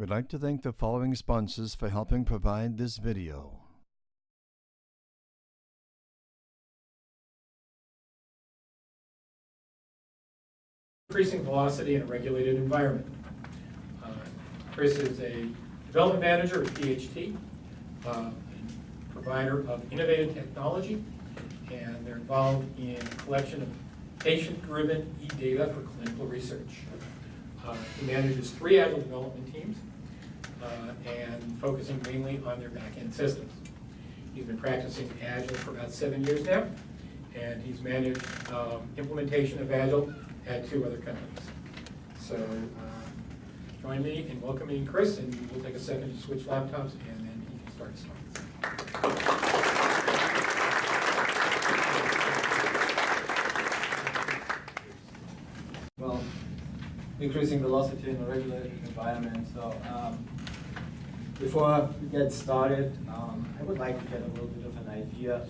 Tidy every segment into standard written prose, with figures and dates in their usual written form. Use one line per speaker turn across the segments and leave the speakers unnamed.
We'd like to thank the following sponsors for helping provide this video.
Increasing velocity in a regulated environment. Chris is a development manager at PHT, provider of innovative technology, and they're involved in collection of patient-driven e-data for clinical research. He manages 3 Agile development teams and focusing mainly on their back-end systems. He's been practicing Agile for about 7 years now, and he's managed implementation of Agile at 2 other companies. So join me in welcoming Chris, and we'll take a second to switch laptops, and then he can start slides.
Well, increasing velocity in a regulated environment. So before we get started, I would like to get a little bit of an idea of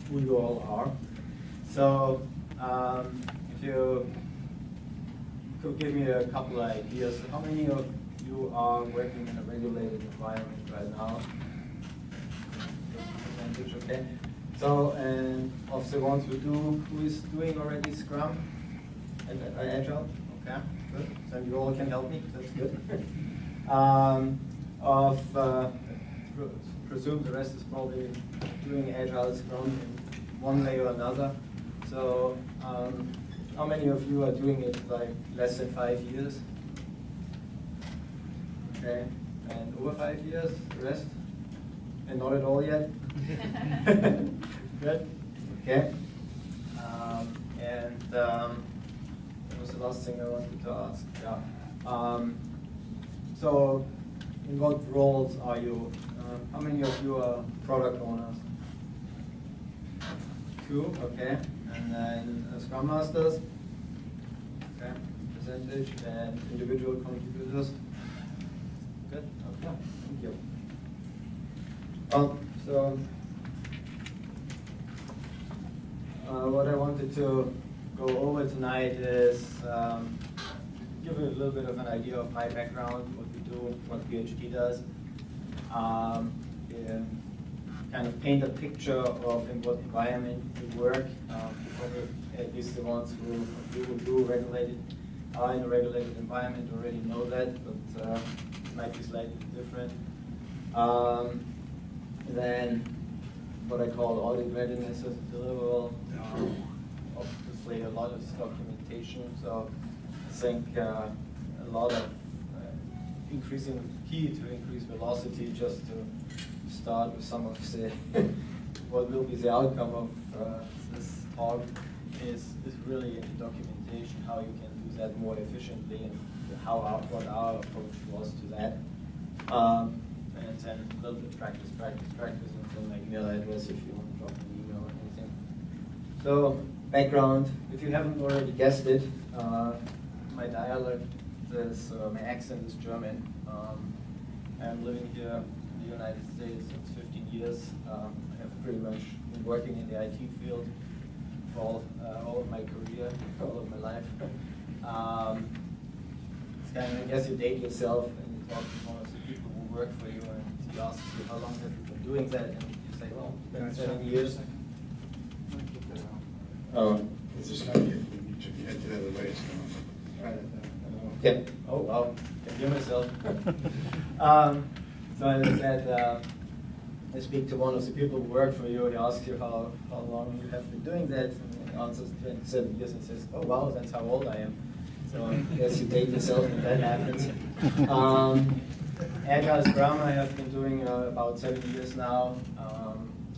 who you all are. So if you could give me a couple of ideas, how many of you are working in a regulated environment right now? Okay. So, and of the ones who do, who is doing already Scrum and Agile? Okay, good. So you all can help me. That's good. Presume the rest is probably doing Agile Scrum in one way or another. So, how many of you are doing it like less than 5 years? Okay, and over 5 years, the rest? And not at all yet? Good, okay. That was the last thing I wanted to ask. Yeah. So, in what roles are you? How many of you are product owners? 2, okay. And then Scrum Masters, okay, percentage, and individual contributors. Good, okay, thank you. So, what I wanted to go over tonight is give you a little bit of an idea of my background, what we do, what PHT does. Kind of paint a picture of in what environment we work. Probably at least the ones who do regulated are in a regulated environment already know that, but it might be slightly different. Then what I call audit readiness as a deliverable. Obviously a lot of documentation, so I think a lot of increasing key to increase velocity just to start with some of the what will be the outcome of this talk is really in the documentation, how you can do that more efficiently and what our approach was to that. And then a little bit practice until my email address if you want to drop an email or anything. So background, if you haven't already guessed it, my dialect is, my accent is German. I'm living here in the United States since 15 years. I have pretty much been working in the IT field for all of my career, all of my life. It's kind of, I guess you date yourself and you talk to one of the people who work for you and he asks you how long have you been doing that, and you say, well, it's been 7 years. Oh.
It's just not you. You took your head to the other way. It's going
Okay. Oh, wow. I can hear myself. So as I said, I speak to one of the people who work for you. He asks you how long you have been doing that. And he answers 27 years and says, oh, wow, that's how old I am. So I guess you date yourself when that happens. Agile Scrum I have been doing about 7 years now.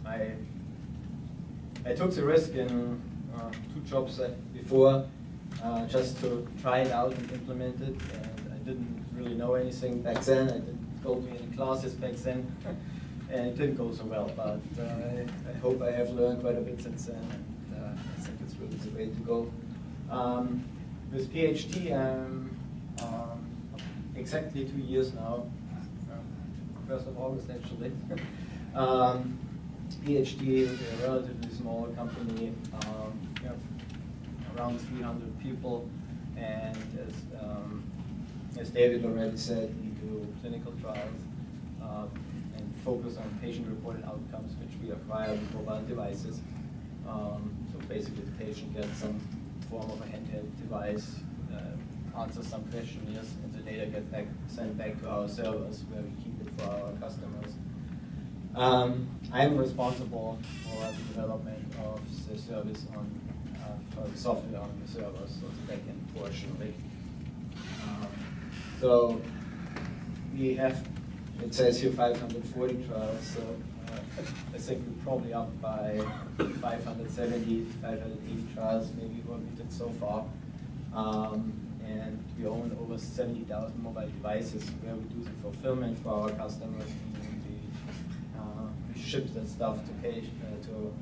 I took the risk in 2 jobs before just to try it out and implement it, and I didn't really know anything back then. I didn't go to any classes back then, and it didn't go so well, but I hope I have learned quite a bit since then, and I think it's really the way to go. With PHT, I'm exactly 2 years now, 1st of August actually. PHT is a relatively small company, around 300 people, and as David already said, we do clinical trials, and focus on patient-reported outcomes, which we acquire with mobile devices. So basically, the patient gets some form of a handheld device, answers some questionnaires, and the data gets sent back to our servers, where we keep it for our customers. I'm responsible for the development of the service on for the software on the servers, so the back-end portion of it. So we have, it says here 540 trials, so I think we're probably up by 570, 580 trials, maybe what we did so far. And we own over 70,000 mobile devices where we do the fulfillment for our customers. We ship that stuff to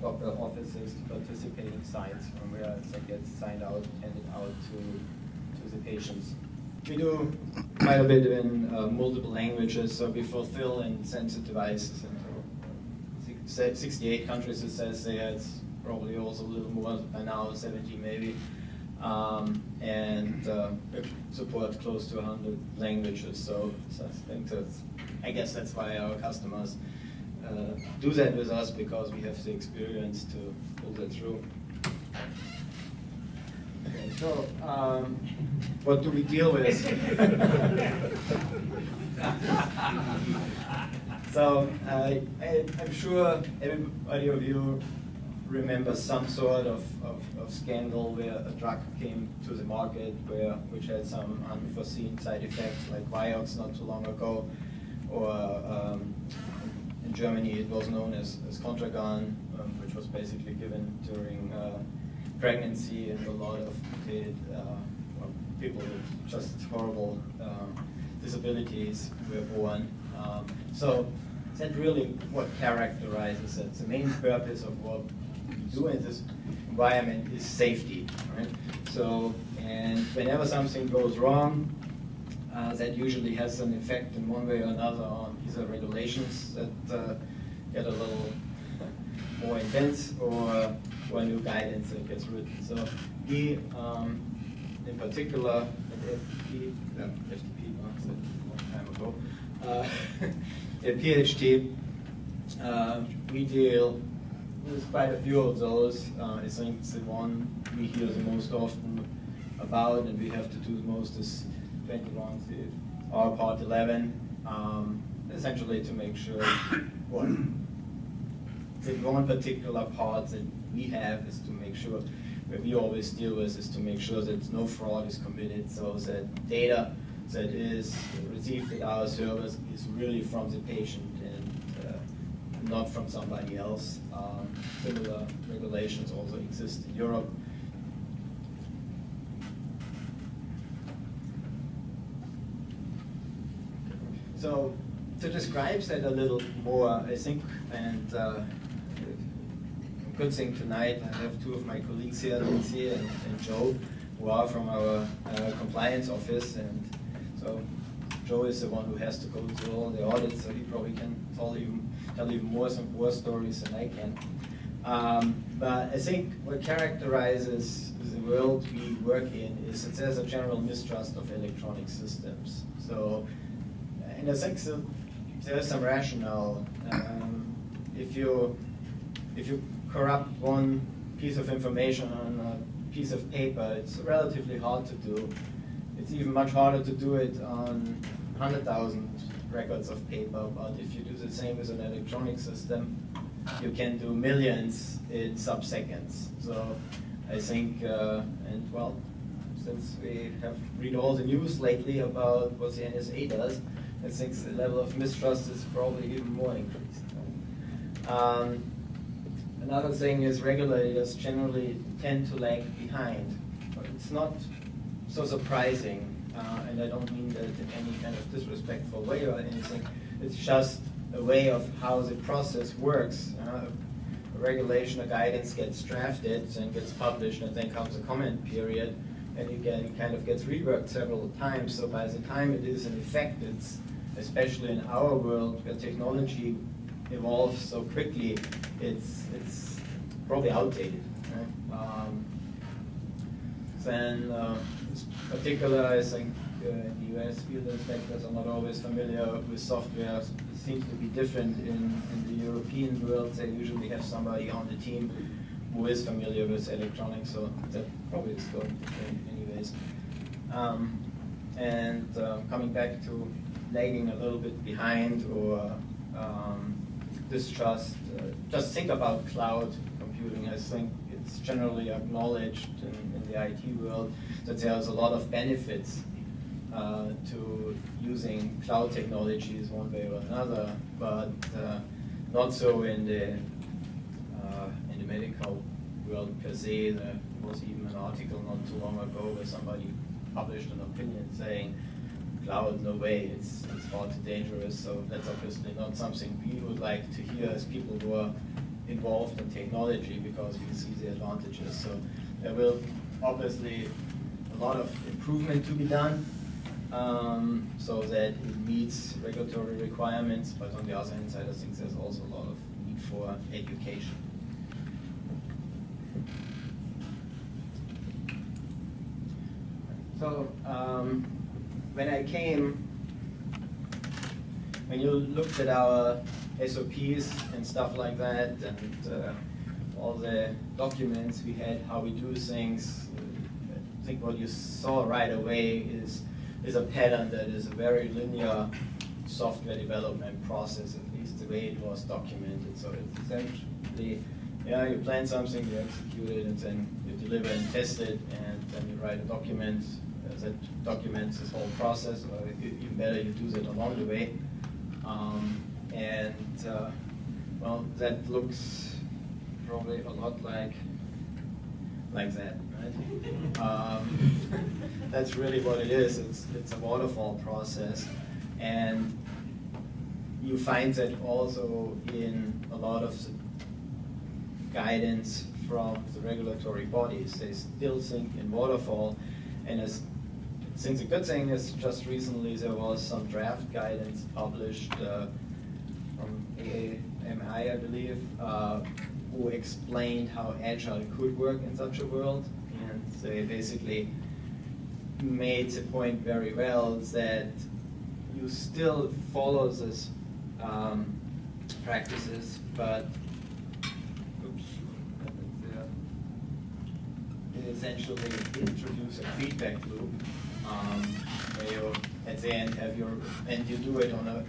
doctor offices, to participating sites, from where it gets signed out, handed out to the patients. We do quite a bit in multiple languages, so we fulfill and send the devices into 68 countries, it says there. It's probably also a little more by now, 70 maybe. And we support close to 100 languages, so I guess that's why our customers do that with us, because we have the experience to pull that through. Okay, so what do we deal with? So I'm sure everybody of you remembers some sort of scandal where a drug came to the market which had some unforeseen side effects, like Vioxx not too long ago, or in Germany it was known as Contragan, which was basically given during pregnancy, and a lot of people with just horrible disabilities were born. So that's really what characterizes it. The main purpose of what we do in this environment is safety, right? So, and whenever something goes wrong, that usually has an effect in one way or another on either regulations that get a little more intense, or new guidance that gets written. So we, in particular, at FTP, a long time ago, at PHT, we deal with quite a few of those. I think the one we hear the most often about, and we have to do the most, is 21, our part 11, essentially to make sure the one particular part that we have is to make sure, where we always deal with, is to make sure that no fraud is committed, so that data that is received at our servers is really from the patient and not from somebody else. Similar regulations also exist in Europe. So to describe that a little more, I think, and good thing tonight, I have two of my colleagues here, Lindsay and Joe, who are from our compliance office, and so Joe is the one who has to go through all the audits, so he probably can tell you more, some more stories than I can. But I think what characterizes the world we work in is that there's a general mistrust of electronic systems. So, and I think there's some rationale. If you corrupt one piece of information on a piece of paper, it's relatively hard to do. It's even much harder to do it on 100,000 records of paper, but if you do the same with an electronic system, you can do millions in sub-seconds. So I think, and well, since we have read all the news lately about what the NSA does, I think the level of mistrust is probably even more increased. Another thing is regulators generally tend to lag behind. But it's not so surprising, and I don't mean that in any kind of disrespectful way or anything. It's just a way of how the process works. A regulation, a guidance gets drafted and gets published, and then comes a comment period, and it kind of gets reworked several times. So by the time it is in effect, it's, especially in our world where technology evolves so quickly, it's probably outdated. Right? Then, in particular, I think in the US, field inspectors are not always familiar with software. It seems to be different in the European world. They usually have somebody on the team who is familiar with electronics, so that probably is going to change anyways. Coming back to lagging a little bit behind or distrust, just think about cloud computing. I think it's generally acknowledged in the IT world that there's a lot of benefits to using cloud technologies one way or another, but not so in the medical world per se. There was even an article not too long ago where somebody published an opinion saying, cloud, no way, it's far too dangerous. So that's obviously not something we would like to hear as people who are involved in technology, because we see the advantages. So there will obviously a lot of improvement to be done so that it meets regulatory requirements, but on the other hand side, I think there's also a lot of need for education. So when you looked at our SOPs and stuff like that, and all the documents we had, how we do things, I think what you saw right away is a pattern that is a very linear software development process, at least the way it was documented. So it's essentially, yeah, you plan something, you execute it, and then you deliver and test it, and then you write a document that documents this whole process, or even better, you do that along the way. Well, that looks probably a lot like that, right? That's really what it is. It's a waterfall process, and you find that also in a lot of the guidance from the regulatory bodies. They still think in waterfall, and since the good thing is just recently there was some draft guidance published from AMI, I believe, who explained how Agile could work in such a world, and they basically made the point very well that you still follow these practices, but essentially introduce a feedback loop where you at the end have and you do it on a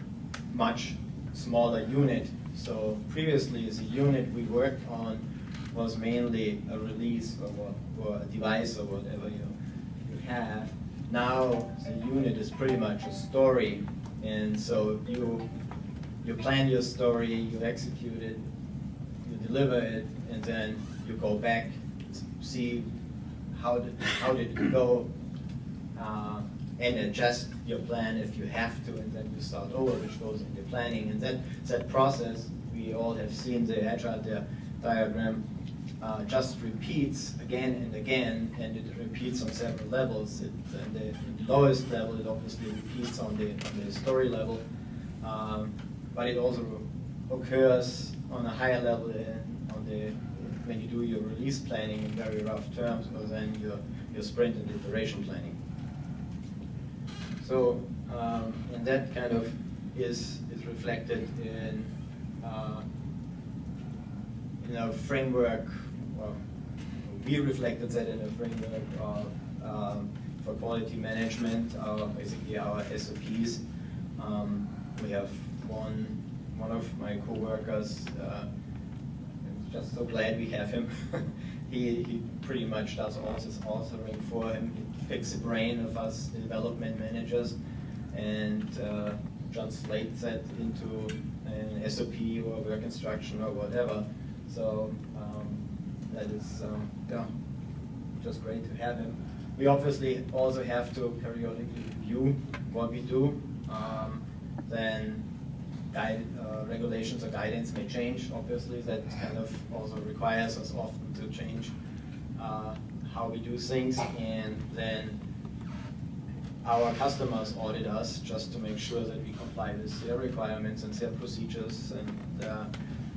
much smaller unit. So previously the unit we worked on was mainly a release or a device or whatever you have. Now the unit is pretty much a story, and so you plan your story, you execute it, you deliver it, and then you go back, see how did it go, and adjust your plan if you have to, and then you start over, which goes into planning. And that process, we all have seen the Agile diagram, just repeats again and again, and it repeats on several levels. In the lowest level, it obviously repeats on the story level, but it also occurs on a higher level when you do your release planning in very rough terms, or then your sprint and iteration planning. So, and that kind of is reflected in a framework. Well, we reflected that in a framework for quality management, basically our SOPs. We have one of my co-workers. Just so glad we have him. He pretty much does all this authoring for him. He picks the brain of us development managers and translates that into an SOP or work instruction or whatever. So that is just great to have him. We obviously also have to periodically review what we do. Then regulations or guidance may change, obviously. That kind of also requires us often to change how we do things, and then our customers audit us just to make sure that we comply with their requirements and their procedures and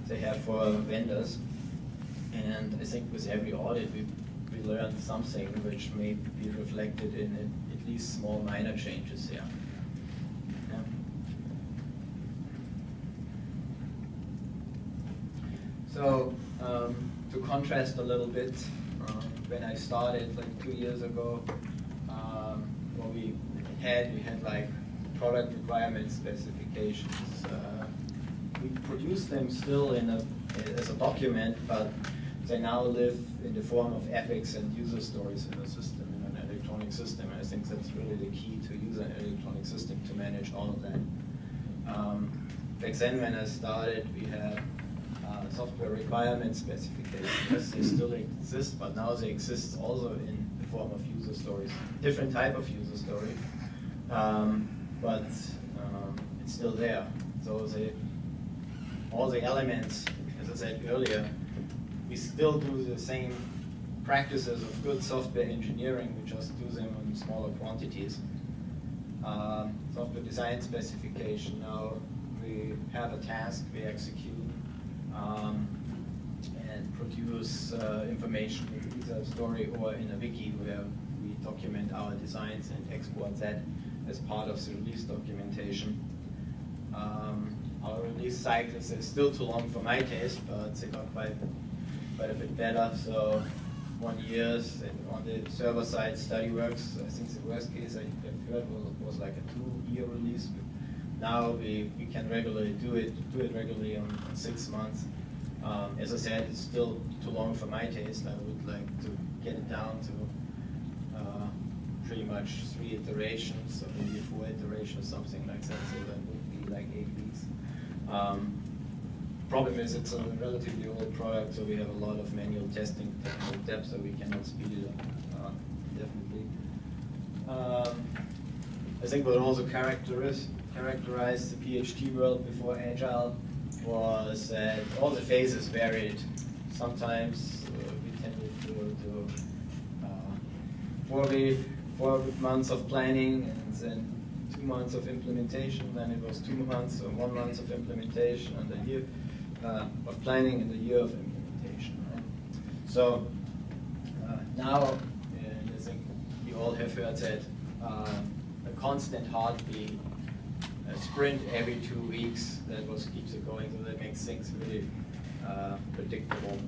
they have for vendors. And I think with every audit we learn something which may be reflected in it at least small minor changes here. Yeah. So to contrast a little bit, when I started like 2 years ago, what we had like product requirement specifications. We produce them still as a document, but they now live in the form of epics and user stories in a system, in an electronic system. And I think that's really the key to use an electronic system to manage all of that. Back then when I started, we had software requirement specifications. They still exist, but now they exist also in the form of user stories. Different type of user story, but it's still there. So all the elements, as I said earlier, we still do the same practices of good software engineering, we just do them in smaller quantities. Software design specification, now we have a task, we execute, and produce information in either a story or in a wiki where we document our designs and export that as part of the release documentation. Our release cycles are still too long for my taste, but they got quite a bit better. So 1 year on the server side, StudyWorks, I think the worst case I've heard was like a 2-year release. Now we can regularly do it regularly on 6 months. As I said, it's still too long for my taste. I would like to get it down to pretty much 3 iterations, or maybe 4 iterations, something like that. So that would be like 8 weeks. Problem is it's a relatively old product, so we have a lot of manual testing technical depth, so we cannot speed it up, definitely. I think what also characterized the PHT world before Agile was that all the phases varied. Sometimes we tended to do 4 months of planning and then 2 months of implementation, then it was 2 months or 1 month of implementation and a year of planning and a year of implementation. Right? So now, and I think you all have heard that a constant heartbeat, a sprint every 2 weeks, that keeps it going, so that makes things really predictable.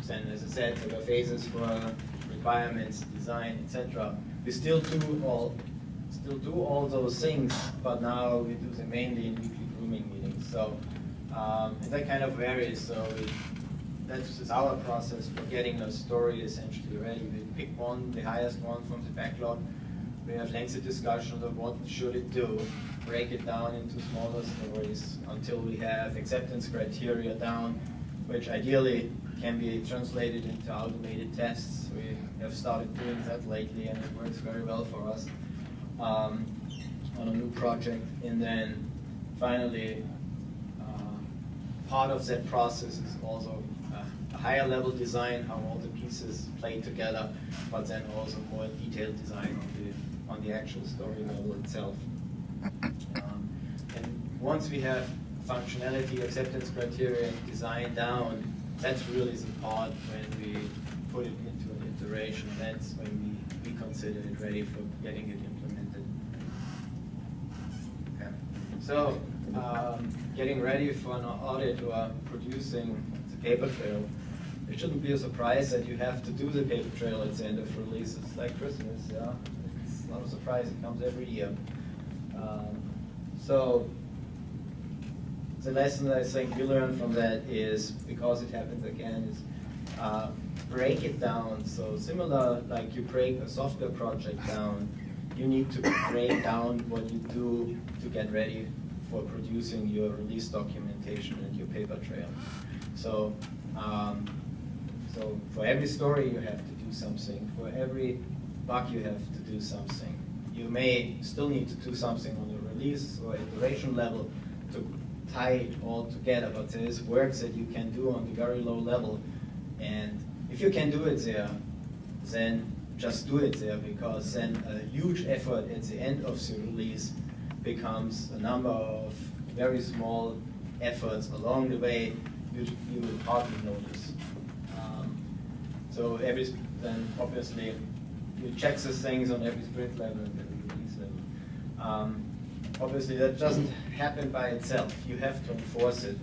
Then, as I said, there are phases for requirements, design, etc. We still do all those things, but now we do them mainly in weekly grooming meetings. So and that kind of varies. So that's our process for getting a story essentially ready. We pick one, the highest one from the backlog. We have lengthy discussions of what should it do, break it down into smaller stories until we have acceptance criteria down, which ideally can be translated into automated tests. We have started doing that lately, and it works very well for us on a new project. And then finally, part of that process is also a higher level design, how all the pieces play together, but then also more detailed design on the actual story level itself. And once we have functionality, acceptance criteria, and design down, that's really the part when we put it into an iteration. That's when we consider it ready for getting it implemented. Okay. So, getting ready for an audit or producing the paper trail, it shouldn't be a surprise that you have to do the paper trail at the end of release. It's like Christmas, yeah? It's not a surprise, it comes every year. So, the lesson that I think we learn from that is, because it happens again, is break it down. So similar, like you break a software project down, you need to break down what you do to get ready for producing your release documentation and your paper trail. So, so for every story you have to do something. For every bug you have to do something. You may still need to do something on the release or iteration level to tie it all together, but there is work that you can do on the very low level, and if you can do it there, then just do it there, because then a huge effort at the end of the release becomes a number of very small efforts along the way you will hardly notice. So then obviously you check these things on every sprint level and every release level. Obviously, that doesn't happen by itself. You have to enforce it.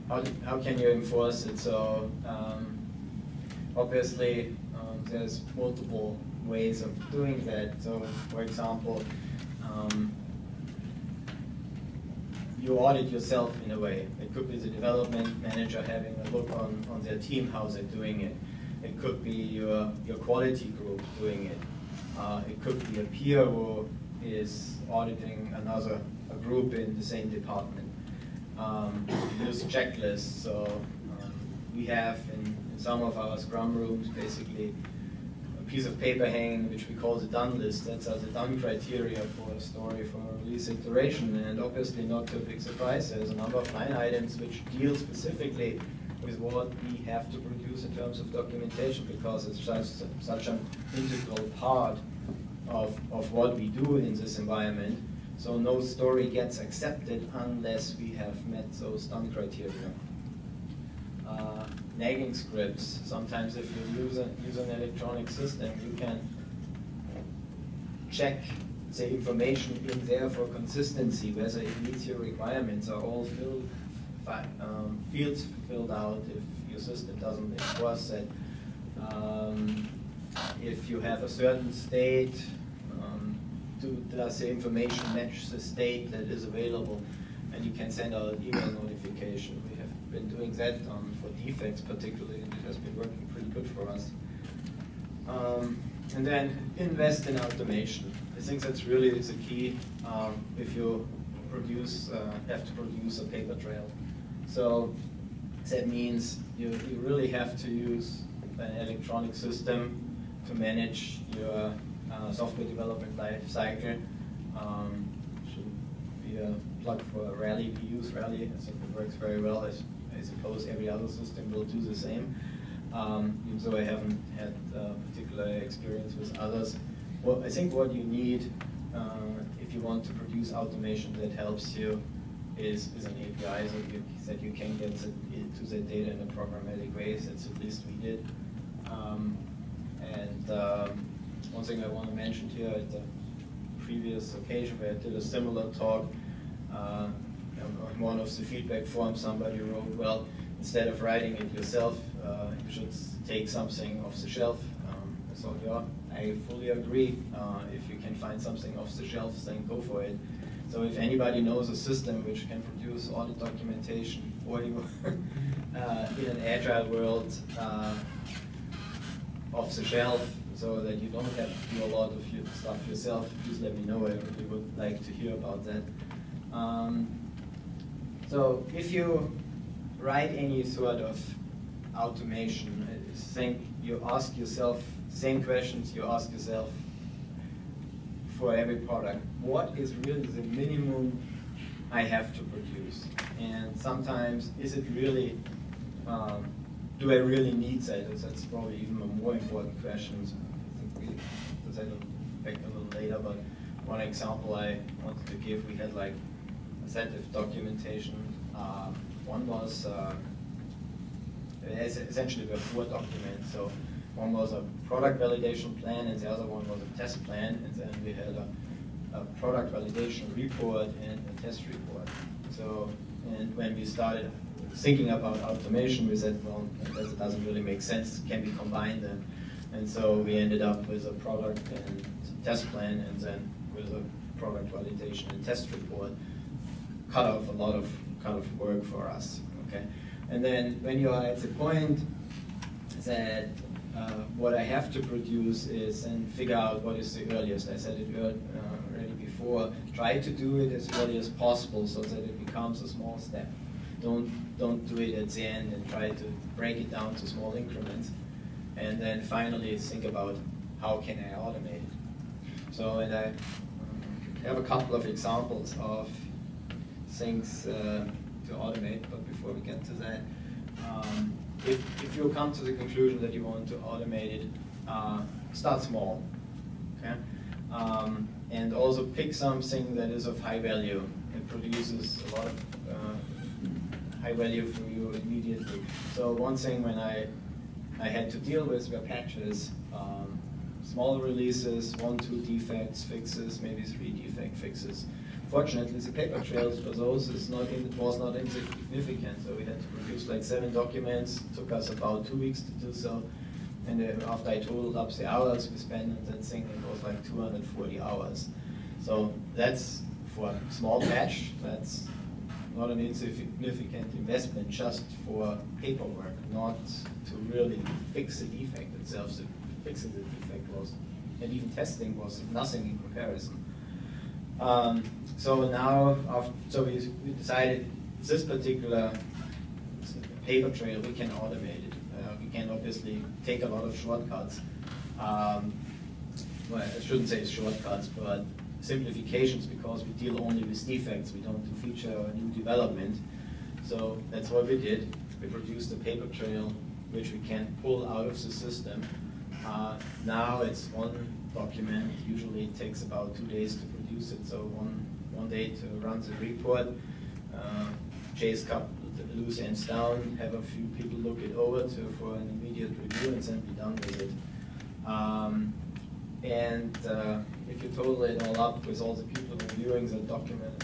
How can you enforce it? So obviously, there's multiple ways of doing that. So, for example, you audit yourself in a way. It could be the development manager having a look on their team, how they're doing it. It could be your quality group doing it. It could be a peer who is auditing a group in the same department. Use checklists. So we have in some of our Scrum rooms basically a piece of paper hanging which we call the done list. That's the done criteria for a story for a release iteration. And obviously, not to a big surprise, there's a number of line items which deal specifically with what we have to produce in terms of documentation, because it's just such an integral part of what we do in this environment. So no story gets accepted unless we have met those done criteria. Nagging scripts. Sometimes if you use an electronic system, you can check the information in there for consistency, whether it meets your requirements. Are all fields filled out if your system doesn't enforce it. If you have a certain state, does the information match the state that is available? And you can send out an email notification. We have been doing that for defects particularly, and it has been working pretty good for us. And then invest in automation. I think that's really the key if you have to produce a paper trail. So that means you really have to use an electronic system to manage your software development life cycle. Should be a plug for Rally. We use Rally. I think it works very well. I suppose every other system will do the same. Even though I haven't had particular experience with others. Well, I think what you need if you want to produce automation that helps you is an API that you can get to the data in a programmatic way. That's at least we did. One thing I want to mention here at the previous occasion where I did a similar talk, on one of the feedback forms somebody wrote, well, instead of writing it yourself, you should take something off the shelf. I thought, yeah, I fully agree. If you can find something off the shelf, then go for it. So if anybody knows a system which can produce audit documentation for you in an agile world off the shelf, so that you don't have to do a lot of your stuff yourself, please let me know. I really would like to hear about that. So if you write any sort of automation, I think you ask yourself same questions you ask yourself for every product. What is really the minimum I have to produce? And sometimes, is it really, do I really need that? That's probably even a more important question. I think we'll back a little later, but one example I wanted to give, we had like a set of documentation. One was, essentially we have 4 documents. So one was a product validation plan, and the other one was a test plan, and then we had a product validation report and a test report. So, and when we started thinking about automation, we said, well, that doesn't really make sense, can be combined then. And so we ended up with a product and test plan, and then with a product validation and test report. Cut off a lot of kind of work for us, okay? And then when you are at the point that what I have to produce is and figure out what is the earliest. I said it already before. Try to do it as early as possible so that it becomes a small step. Don't do it at the end and try to break it down to small increments. And then finally think about how can I automate it. So, and I have a couple of examples of things to automate, but before we get to that, if you come to the conclusion that you want to automate it, start small, okay? And also pick something that is of high value. It produces a lot of high value for you immediately. So one thing when I I had to deal with were patches, small releases, 1, 2 defects, fixes, maybe 3 defect fixes. Fortunately, the paper trails for those was not insignificant, so we had to produce like 7 documents. It took us about 2 weeks to do so. And after I totaled up the hours we spent on that thing, it was like 240 hours. So that's, for a small patch, that's not an insignificant investment just for paperwork, not to really fix the defect itself. So fixing the defect was, and even testing was nothing in comparison. So now, we decided this particular paper trail, we can automate it. We can obviously take a lot of shortcuts. Well, I shouldn't say shortcuts, but simplifications, because we deal only with defects. We don't do feature or new development. So that's what we did. We produced a paper trail which we can pull out of the system. Now it's 1 document. Usually it takes about 2 days to produce it. So one day to run the report, chase couple loose ends down, have a few people look it over for an immediate review, and then be done with it. If you total it all up with all the people reviewing the document,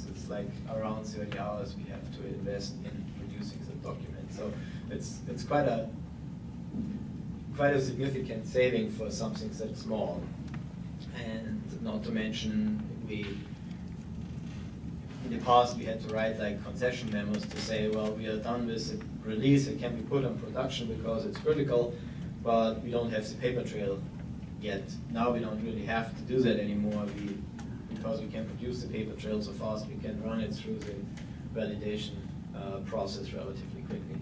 it's like around 30 hours we have to invest in producing the document. So it's quite a significant saving for something that small. And not to mention, in the past we had to write like concession memos to say, well, we are done with the release, it can be put on production because it's critical, but we don't have the paper trail yet. Now we don't really have to do that anymore, because we can produce the paper trail so fast, we can run it through the validation process relatively quickly.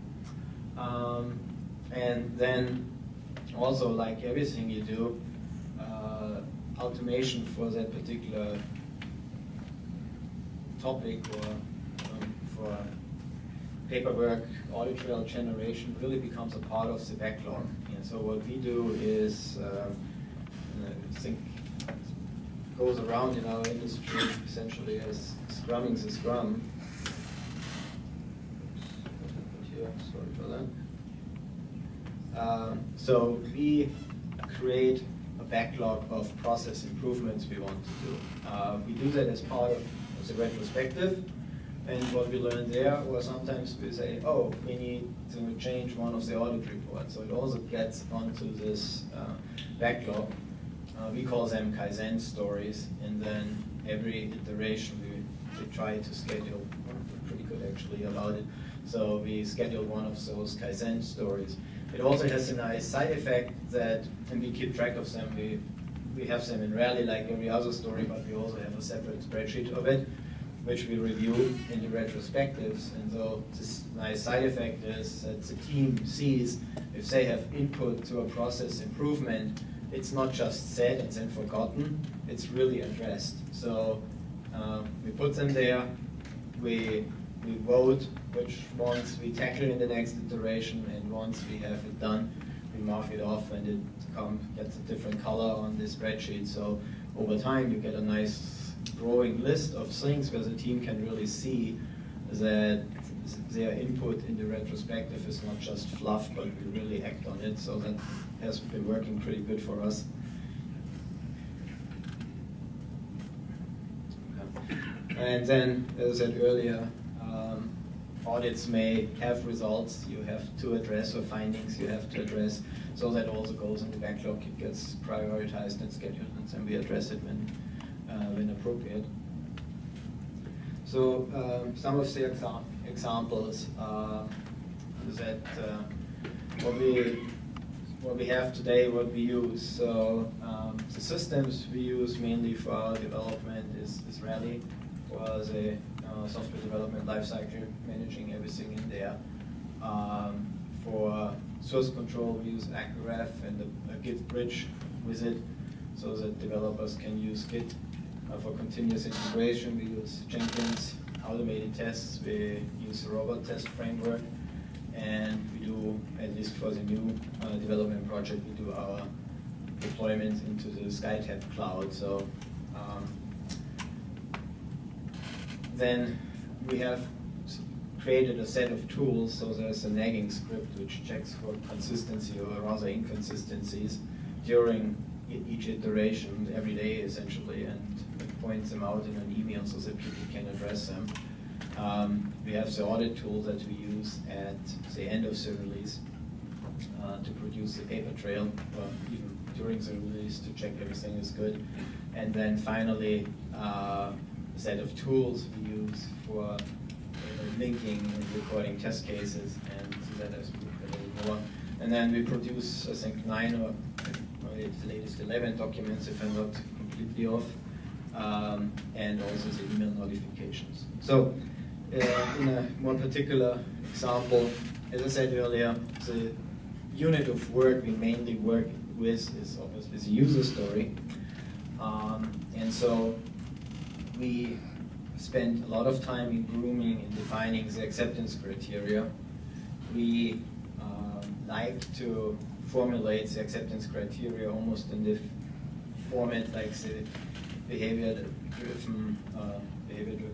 And then also, like everything you do, automation for that particular topic, or for paperwork, audit trail generation really becomes a part of the backlog. And so what we do is, I think goes around in our industry essentially as scrumming the scrum. Sorry for that. So we create a backlog of process improvements we want to do. We do that as part of the retrospective, and what we learn there, or sometimes we say, oh, we need to change one of the audit reports. So it also gets onto this backlog. We call them Kaizen stories, and then every iteration we try to schedule, we're pretty good actually about it, so we schedule one of those Kaizen stories. It also has a nice side effect that, and we keep track of them, we have them in Rally like every other story, but we also have a separate spreadsheet of it, which we review in the retrospectives. And so this nice side effect is that the team sees if they have input to a process improvement, it's not just said and then forgotten, it's really addressed. So we put them there, we vote which ones we tackle in the next iteration, and once we have it done, we mark it off, and it gets a different color on the spreadsheet. So over time you get a nice growing list of things where the team can really see that their input in the retrospective is not just fluff, but we really act on it. So that has been working pretty good for us. And then, as I said earlier, audits may have results you have to address, or findings you have to address. So that also goes in the backlog. It gets prioritized and scheduled, and then we address it when appropriate. So some of the examples that what we have today, what we use. So the systems we use mainly for our development is Rally, for the software development lifecycle, managing everything in there. For source control, we use Acroref and a Git bridge with it, so that developers can use Git. For continuous integration, we use Jenkins. Automated tests, we use the robot test framework. And we do, at least for the new development project, we do our deployment into the SkyTab cloud. So then we have created a set of tools. So there's a nagging script which checks for consistency or rather inconsistencies during each iteration, every day essentially, and it points them out in an email so that people can address them. We have the audit tool that we use at the end of the release to produce the paper trail, or even during the release to check everything is good. And then finally, a set of tools we use for linking and recording test cases, and that I speak a little more. And then we produce, I think, 9 or the latest 11 documents, if I'm not completely off, and also the email notifications. So, in a more particular example, as I said earlier, the unit of work we mainly work with is obviously the user story. And so we spend a lot of time in grooming and defining the acceptance criteria. We like to formulate the acceptance criteria almost in the format like the behavior-driven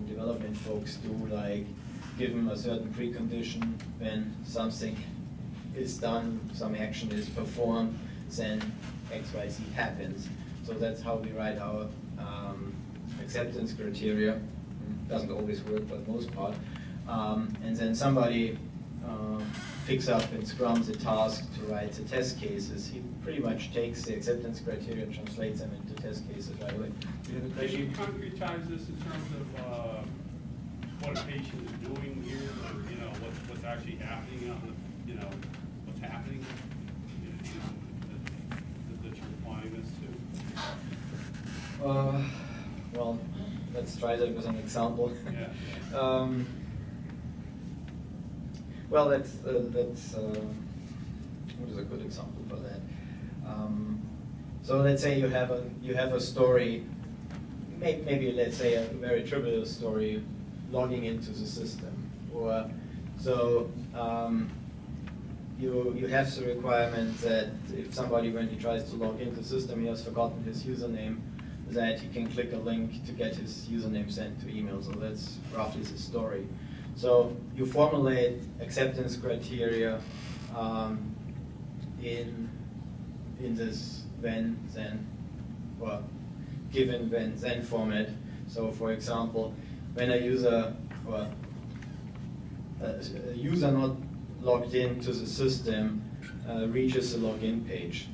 development folks do, like give them a certain precondition. When something is done, some action is performed, then X, Y, Z happens. So that's how we write our acceptance criteria. Doesn't always work, but most part. And then somebody picks up and scrums the task to write the test cases. He pretty much takes the acceptance criteria and translates them into test cases right away.
Can you concretize this in terms of what a patient is doing here, or what's actually happening on the, what's happening, that you're applying this to?
Well, let's try that with an example.
Yeah.
Well, that's what is a good example for that? So let's say you have a story, maybe let's say a very trivial story, logging into the system, or so you have the requirement that if somebody, when he tries to log into the system, he has forgotten his username, that he can click a link to get his username sent to email. So that's roughly the story. So you formulate acceptance criteria in this when, then, or given, when, then format. So for example, when a user not logged into the system reaches the login page,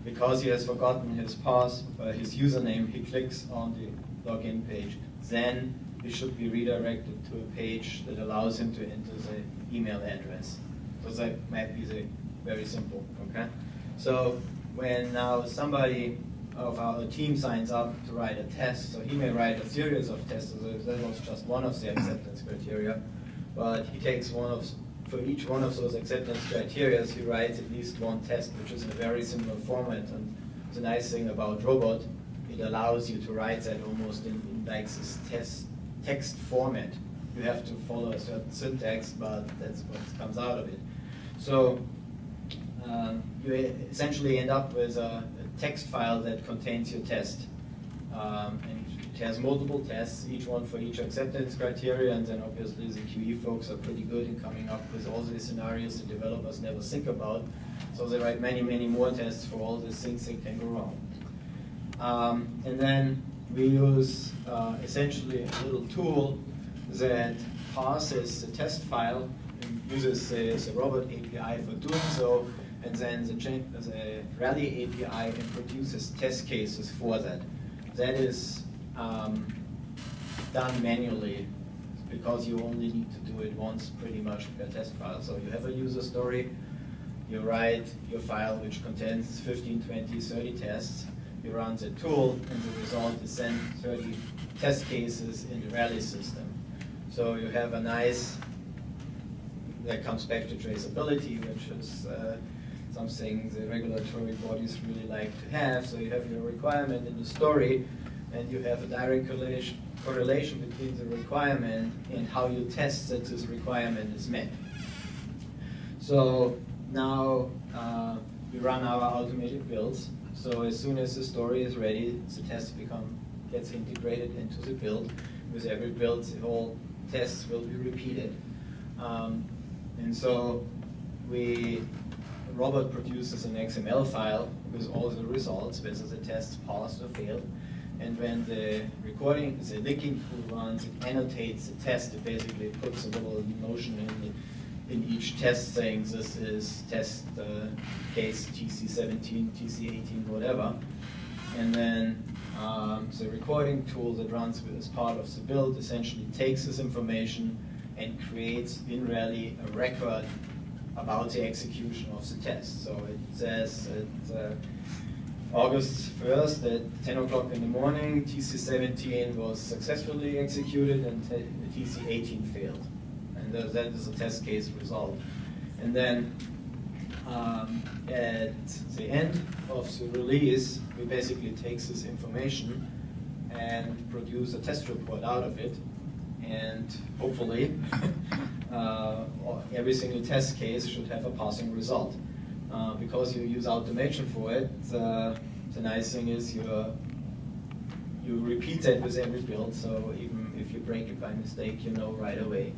because he has forgotten his his username, he clicks on the login page. Then he should be redirected to a page that allows him to enter the email address. So that might be very simple, okay? So when now somebody of our team signs up to write a test, so he may write a series of tests, so that was just one of the acceptance criteria, but he takes for each one of those acceptance criteria, he writes at least one test, which is in a very similar format. And the nice thing about Robot, it allows you to write that almost in like this text format. You have to follow a certain syntax, but that's what comes out of it. So you essentially end up with a text file that contains your test. And it has multiple tests, each one for each acceptance criteria, and then obviously the QE folks are pretty good in coming up with all these scenarios the developers never think about. So they write many, many more tests for all these things that can go wrong. And then we use essentially a little tool that parses the test file and uses the Robot API for doing so, and then the Rally API and produces test cases for that. That is done manually because you only need to do it once pretty much per test file. So you have a user story, you write your file which contains 15, 20, 30 tests, you run the tool, and the result is then 30 test cases in the Rally system. So you have a nice, that comes back to traceability, which is something the regulatory bodies really like to have. So you have your requirement in the story, and you have a direct correlation between the requirement and how you test that this requirement is met. So now we run our automated builds. So as soon as the story is ready, the test gets integrated into the build. With every build, the whole tests will be repeated. And so Robert produces an XML file with all the results, whether the tests passed or failed. And when the linking tool runs, it annotates the test. It basically puts a little notion in each test saying this is test case TC17, TC18, whatever. And then the recording tool that runs as part of the build essentially takes this information and creates in Rally a record about the execution of the test. So it says at August 1st at 10 o'clock in the morning, TC17 was successfully executed and TC18 failed. And that is a test case result. And then at the end of the release, we basically take this information and produce a test report out of it. And hopefully, every single test case should have a passing result. Because you use automation for it, the nice thing is you repeat that with every build, so even if you break it by mistake, you know right away.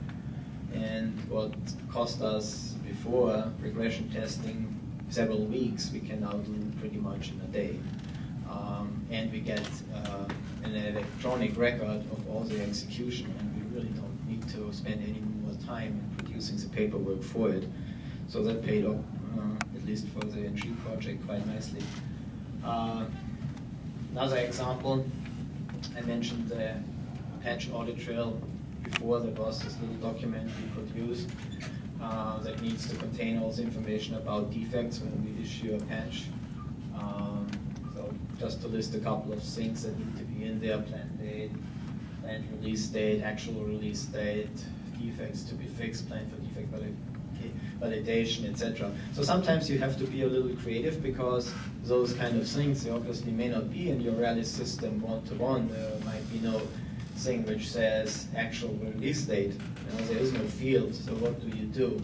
And what cost us before regression testing several weeks, we can now do pretty much in a day. And we get an electronic record of all the execution, and we really don't need to spend any more time in producing the paperwork for it. So that paid off, at least for the NG project, quite nicely. Another example, I mentioned the patch audit trail before. There was this little document we produced that needs to contain all the information about defects when we issue a patch. So just to list a couple of things that need to be in there: planned date, planned release date, actual release date, defects to be fixed, plan for defect validation, etc. So sometimes you have to be a little creative, because those kind of things, they obviously may not be in your Rally system one-to-one. There might be no thing which says actual release date. You know, there is no field, so what do you do?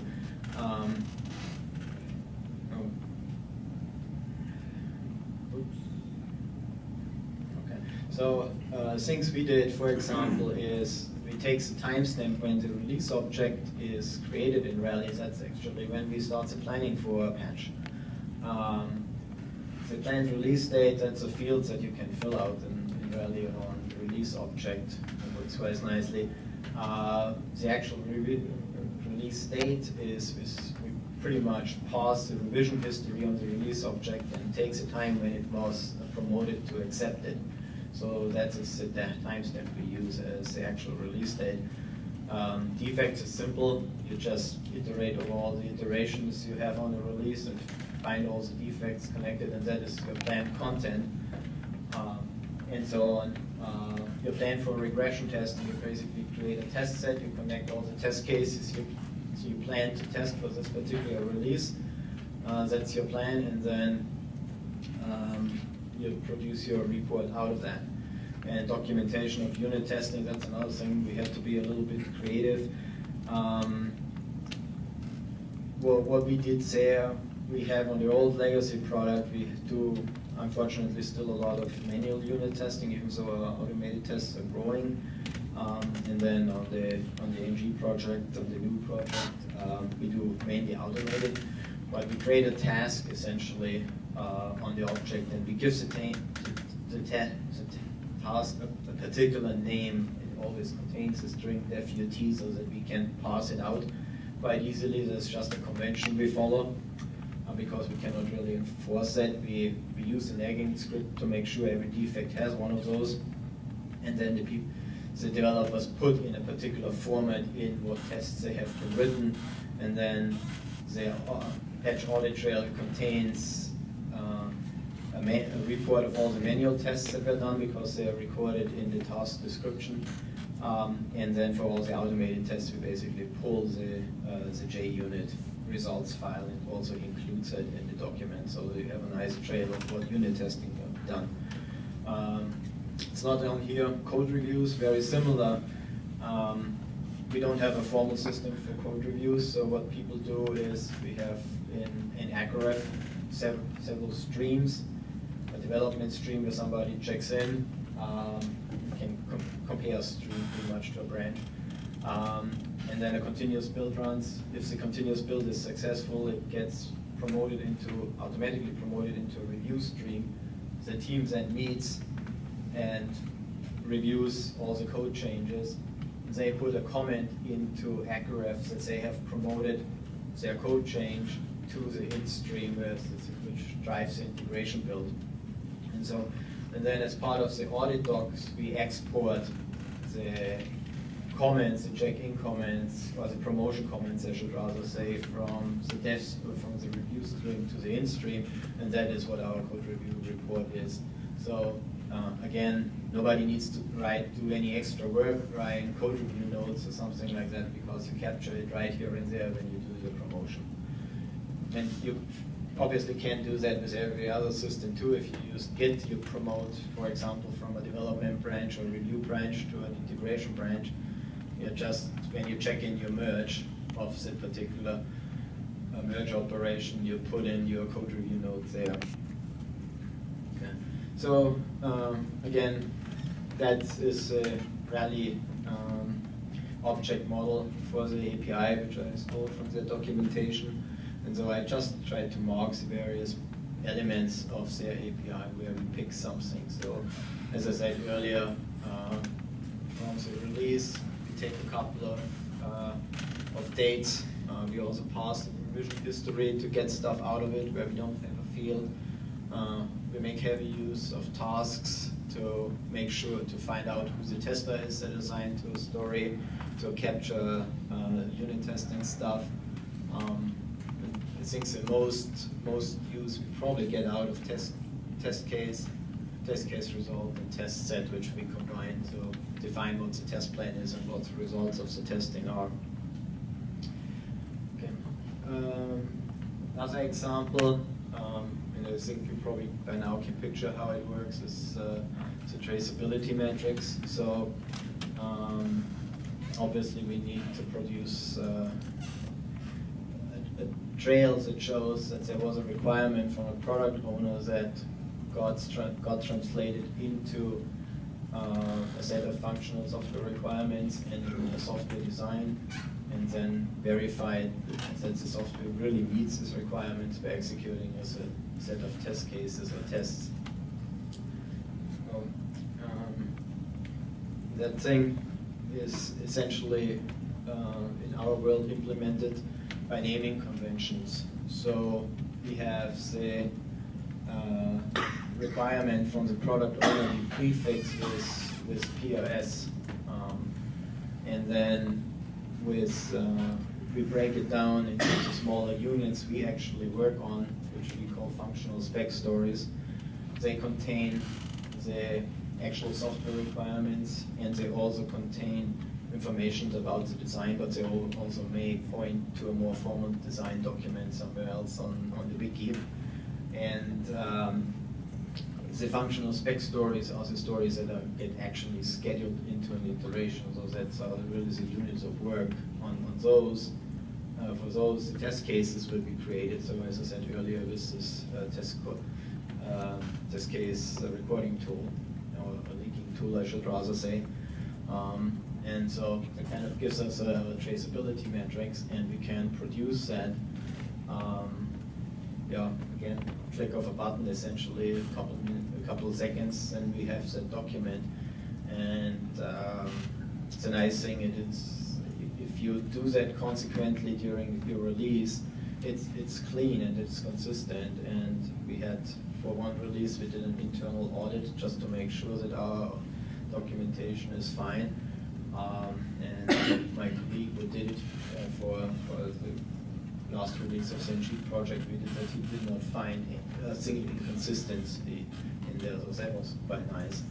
So things we did, for example, is we take the timestamp when the release object is created in Rally. That's actually when we start the planning for a patch. The planned release date, that's a field that you can fill out in Rally on the release object. It works quite nicely. The actual release date is we pretty much pass the revision history on the release object and takes the time when it was promoted to accept it. So that's the timestamp we use as the actual release date. Defects is simple. You just iterate over all the iterations you have on the release and find all the defects connected, and that is your planned content. And so on. Your plan for regression testing, you basically create a test set, you connect all the test cases you plan to test for this particular release. That's your plan, and then you produce your report out of that. And documentation of unit testing, that's another thing. We have to be a little bit creative. What we did there, we have on the old legacy product, we do unfortunately still a lot of manual unit testing, even though our automated tests are growing. And then on the NG project, on the new project, we do mainly automated. But we create a task essentially on the object, and we give the task a particular name. It always contains a string def.ut so that we can pass it out quite easily. There's just a convention we follow. Because we cannot really enforce that, we use the nagging script to make sure every defect has one of those, and then the developers put in a particular format in what tests they have been written, and then their patch audit trail contains a report of all the manual tests that were done because they are recorded in the task description, and then for all the automated tests we basically pull the JUnit results file and also includes it in the document, so that you have a nice trail of what unit testing you've done. It's not on here. Code reviews, very similar. We don't have a formal system for code reviews, so what people do is we have in Acroret several streams. A development stream where somebody checks in, can compare a stream pretty much to a branch. And then a continuous build runs. If the continuous build is successful, it gets automatically promoted into a review stream. The team then meets and reviews all the code changes. They put a comment into Acref that they have promoted their code change to the int stream, which drives the integration build. And then as part of the audit docs, we export the comments, the check-in comments, or the promotion comments, I should rather say, from the review stream to the in stream, and that is what our code review report is. So again, nobody needs to do any extra work, write code review notes or something like that, because you capture it right here and there when you do the promotion. And you obviously can't do that with every other system too. If you use Git, you promote, for example, from a development branch or review branch to an integration branch. You just, when you check in your merge of the particular merge operation, you put in your code review note there. Okay. So again, that is a Rally object model for the API, which I stole from the documentation. And so I just tried to mark the various elements of their API where we pick something. So as I said earlier, from the release, we take a couple of dates. We also pass the revision history to get stuff out of it where we don't have a field. We make heavy use of tasks to make sure to find out who the tester is that is assigned to a story, to capture unit testing stuff. I think the most use we probably get out of test case result, and test set, which we combine to define what the test plan is and what the results of the testing are. Okay. Another example, and I think you probably by now can picture how it works, is the traceability metrics. So obviously we need to produce trails that shows that there was a requirement from a product owner that got translated into a set of functional software requirements and a software design, and then verified that the software really meets these requirements by executing as a set of test cases or tests. So, that thing is essentially in our world implemented by naming conventions. So we have the requirement from the product owner we prefix with POS, and then we break it down into smaller units we actually work on, which we call functional spec stories. They contain the actual software requirements, and they also contain information about the design, but they also may point to a more formal design document somewhere else on the wiki. And the functional spec stories are the stories that get actually scheduled into an iteration. So that's really the units of work on those. For those, the test cases will be created. So as I said earlier, this is test case recording tool, or a linking tool, I should rather say. And so it kind of gives us a traceability metrics, and we can produce that. Again, click of a button, essentially a couple of seconds, and we have that document. And it's a nice thing. It is, if you do that consequently during your release, it's clean and it's consistent. And we had, for one release, we did an internal audit just to make sure that our documentation is fine. And my colleague who did it for the last release of the NG project, we did that. He did not find a single inconsistency in there, so that was quite nice.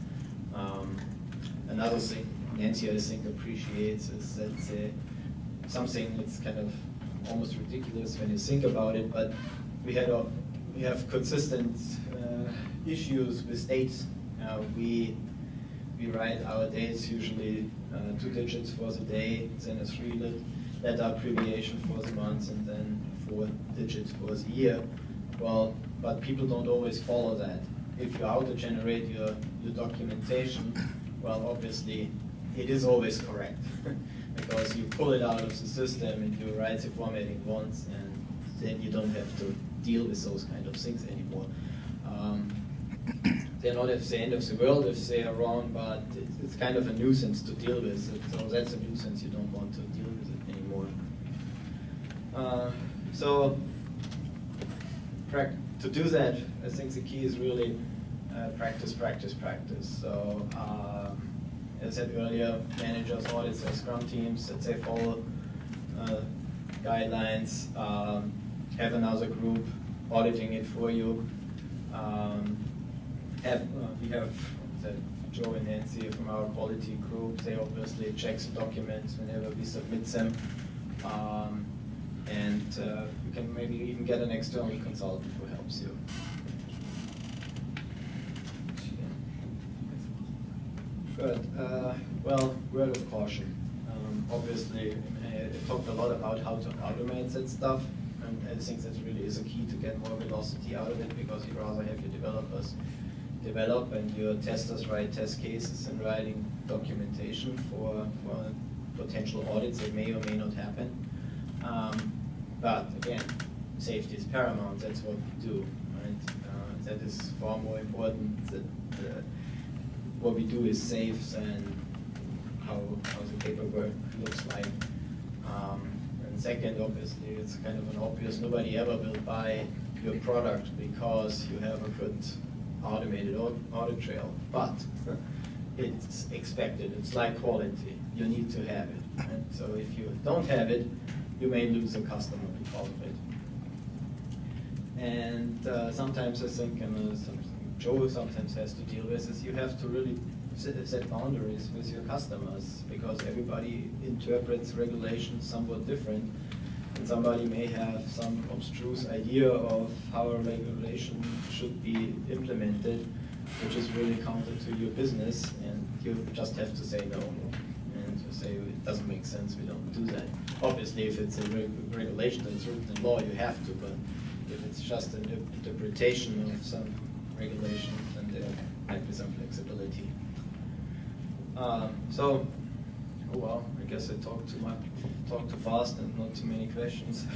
Another thing Nancy, I think, appreciates is that something that's kind of almost ridiculous when you think about it, but we have consistent issues with dates. We write our dates usually 2 digits for the day, then a 3-letter abbreviation for the month, and then 4 digits for the year. Well, but people don't always follow that. If you auto-generate your documentation, well, obviously it is always correct because you pull it out of the system and you write the formatting once, and then you don't have to deal with those kind of things anymore. They're not at the end of the world if they are wrong, but it's kind of a nuisance to deal with. So that's a nuisance, you don't want to deal with it anymore. So to do that, I think the key is really practice, practice, practice. So as I said earlier, managers, audits, their scrum teams, that they follow guidelines, have another group auditing it for you. We have Joe and Nancy from our quality group. They obviously check the documents whenever we submit them. And you can maybe even get an external consultant who helps you. Good. Well, word of caution. Obviously, I talked a lot about how to automate that stuff. And I think that really is a key to get more velocity out of it, because you'd rather have your developers develop and your testers write test cases and writing documentation for potential audits that may or may not happen. But again, safety is paramount. That's what we do, right? That is far more important. That what we do is safe than how the paperwork looks like. And second, obviously, it's kind of an obvious. Nobody ever will buy your product because you have a good automated audit trail, but it's expected. It's like quality. You need to have it. And so if you don't have it, you may lose a customer because of it. And sometimes I think, and something Joe sometimes has to deal with, is you have to really set boundaries with your customers, because everybody interprets regulations somewhat different. And somebody may have some abstruse idea of how a regulation should be implemented, which is really counter to your business, and you just have to say no. And to say it doesn't make sense, we don't do that. Obviously, if it's a regulation that's written in law, you have to, but if it's just an interpretation of some regulation, then there might be some flexibility. So, oh well, I guess I talked too much, talked too fast, and not too many questions.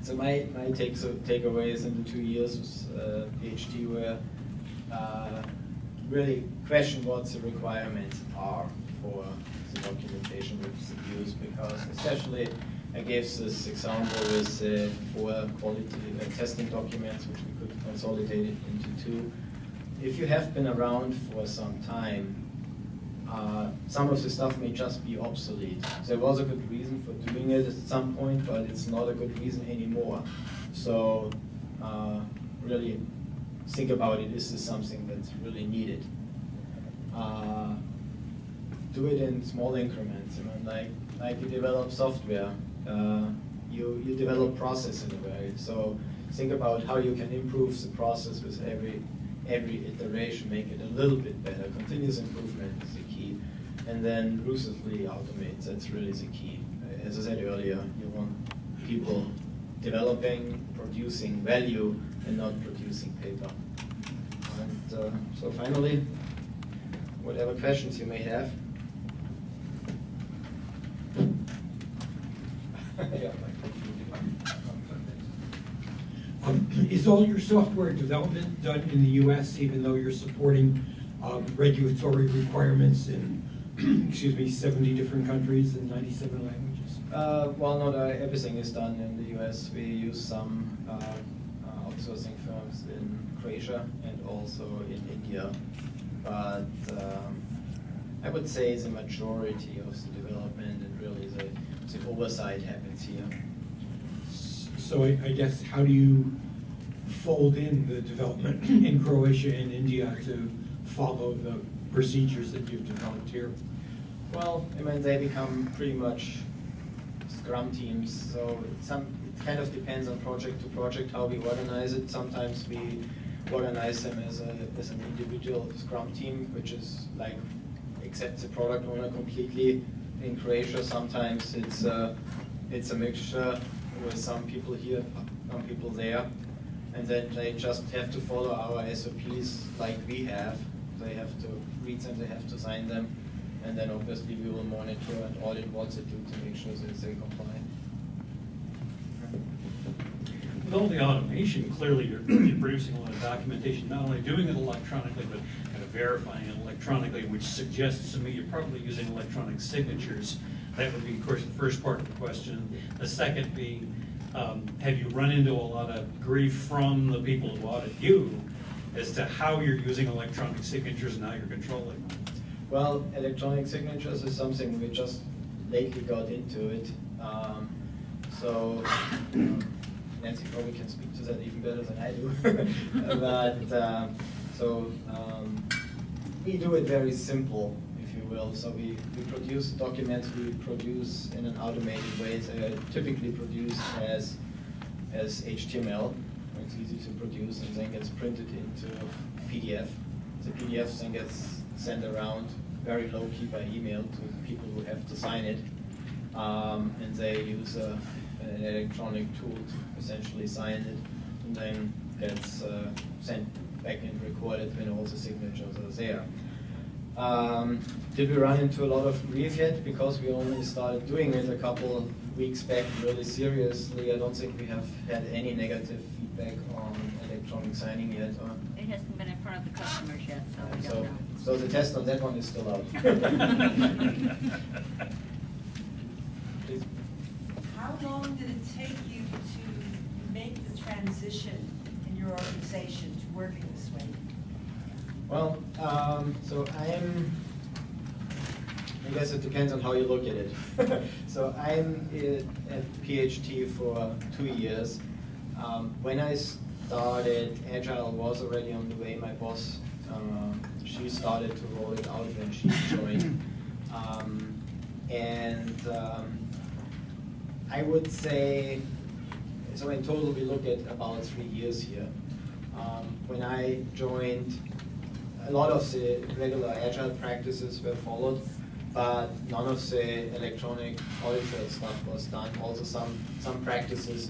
So my takeaways in the 2 years with PHT were really question what the requirements are for the documentation that's used, because especially I gave this example with 4 quality testing documents, which we could consolidate it into 2. If you have been around for some time, some of the stuff may just be obsolete. There was a good reason for doing it at some point, but it's not a good reason anymore. So really think about it. Is this something that's really needed? Do it in small increments. You know, like you develop software, you develop process in a way. So think about how you can improve the process with every iteration, make it a little bit better. Continuous improvement is the key. And then ruthlessly automate, that's really the key. As I said earlier, you want people developing, producing value, and not producing paper. And so finally, whatever questions you may have.
Is all your software development done in the U.S., even though you're supporting regulatory requirements in, excuse me, 70 different countries and 97 languages?
Well, not everything is done in the U.S. We use some outsourcing firms in Croatia and also in India. But I would say the majority of the development and really the oversight happens here.
So I guess, how do you fold in the development in Croatia and India to follow the procedures that you've developed here?
Well, I mean, they become pretty much Scrum teams, so it kind of depends on project to project how we organize it. Sometimes we organize them as an individual Scrum team, which is like accepts the product owner completely. In Croatia, sometimes it's a mixture with some people here, some people there, and then they just have to follow our SOPs like we have. they have to read them, they have to sign them, and then obviously we will monitor and audit what they do to make sure that they comply.
With all the automation, clearly you're producing a lot of documentation, not only doing it electronically, but kind of verifying it electronically, which suggests to me you're probably using electronic signatures. That would be, of course, the first part of the question. The second being, have you run into a lot of grief from the people who audit you as to how you're using electronic signatures and how you're controlling them?
Well, electronic signatures is something we just lately got into it. So Nancy probably can speak to that even better than I do. But we do it very simple, if you will. So we produce documents we produce in an automated way. They're typically produced as HTML. It's easy to produce and then gets printed into PDF. The PDF then gets sent around very low-key by email to people who have to sign it. And they use an electronic tool to essentially sign it, and then gets sent back and recorded when all the signatures are there. Did we run into a lot of grief yet? Because we only started doing it a couple of weeks back really seriously. I don't think we have had any negative feedback on electronic signing yet.
It hasn't been in front of the customers yet, so we don't know.
So the test on that one is still out. Please.
How long did it take you to make the transition in your organization to working this way?
Well, so I guess it depends on how you look at it. So I'm at PHT for 2 years. When I started, Agile was already on the way. My boss, she started to roll it out when she joined. I would say, so in total we look at about 3 years here. When I joined, a lot of the regular Agile practices were followed, but none of the electronic audit trail stuff was done. Also some practices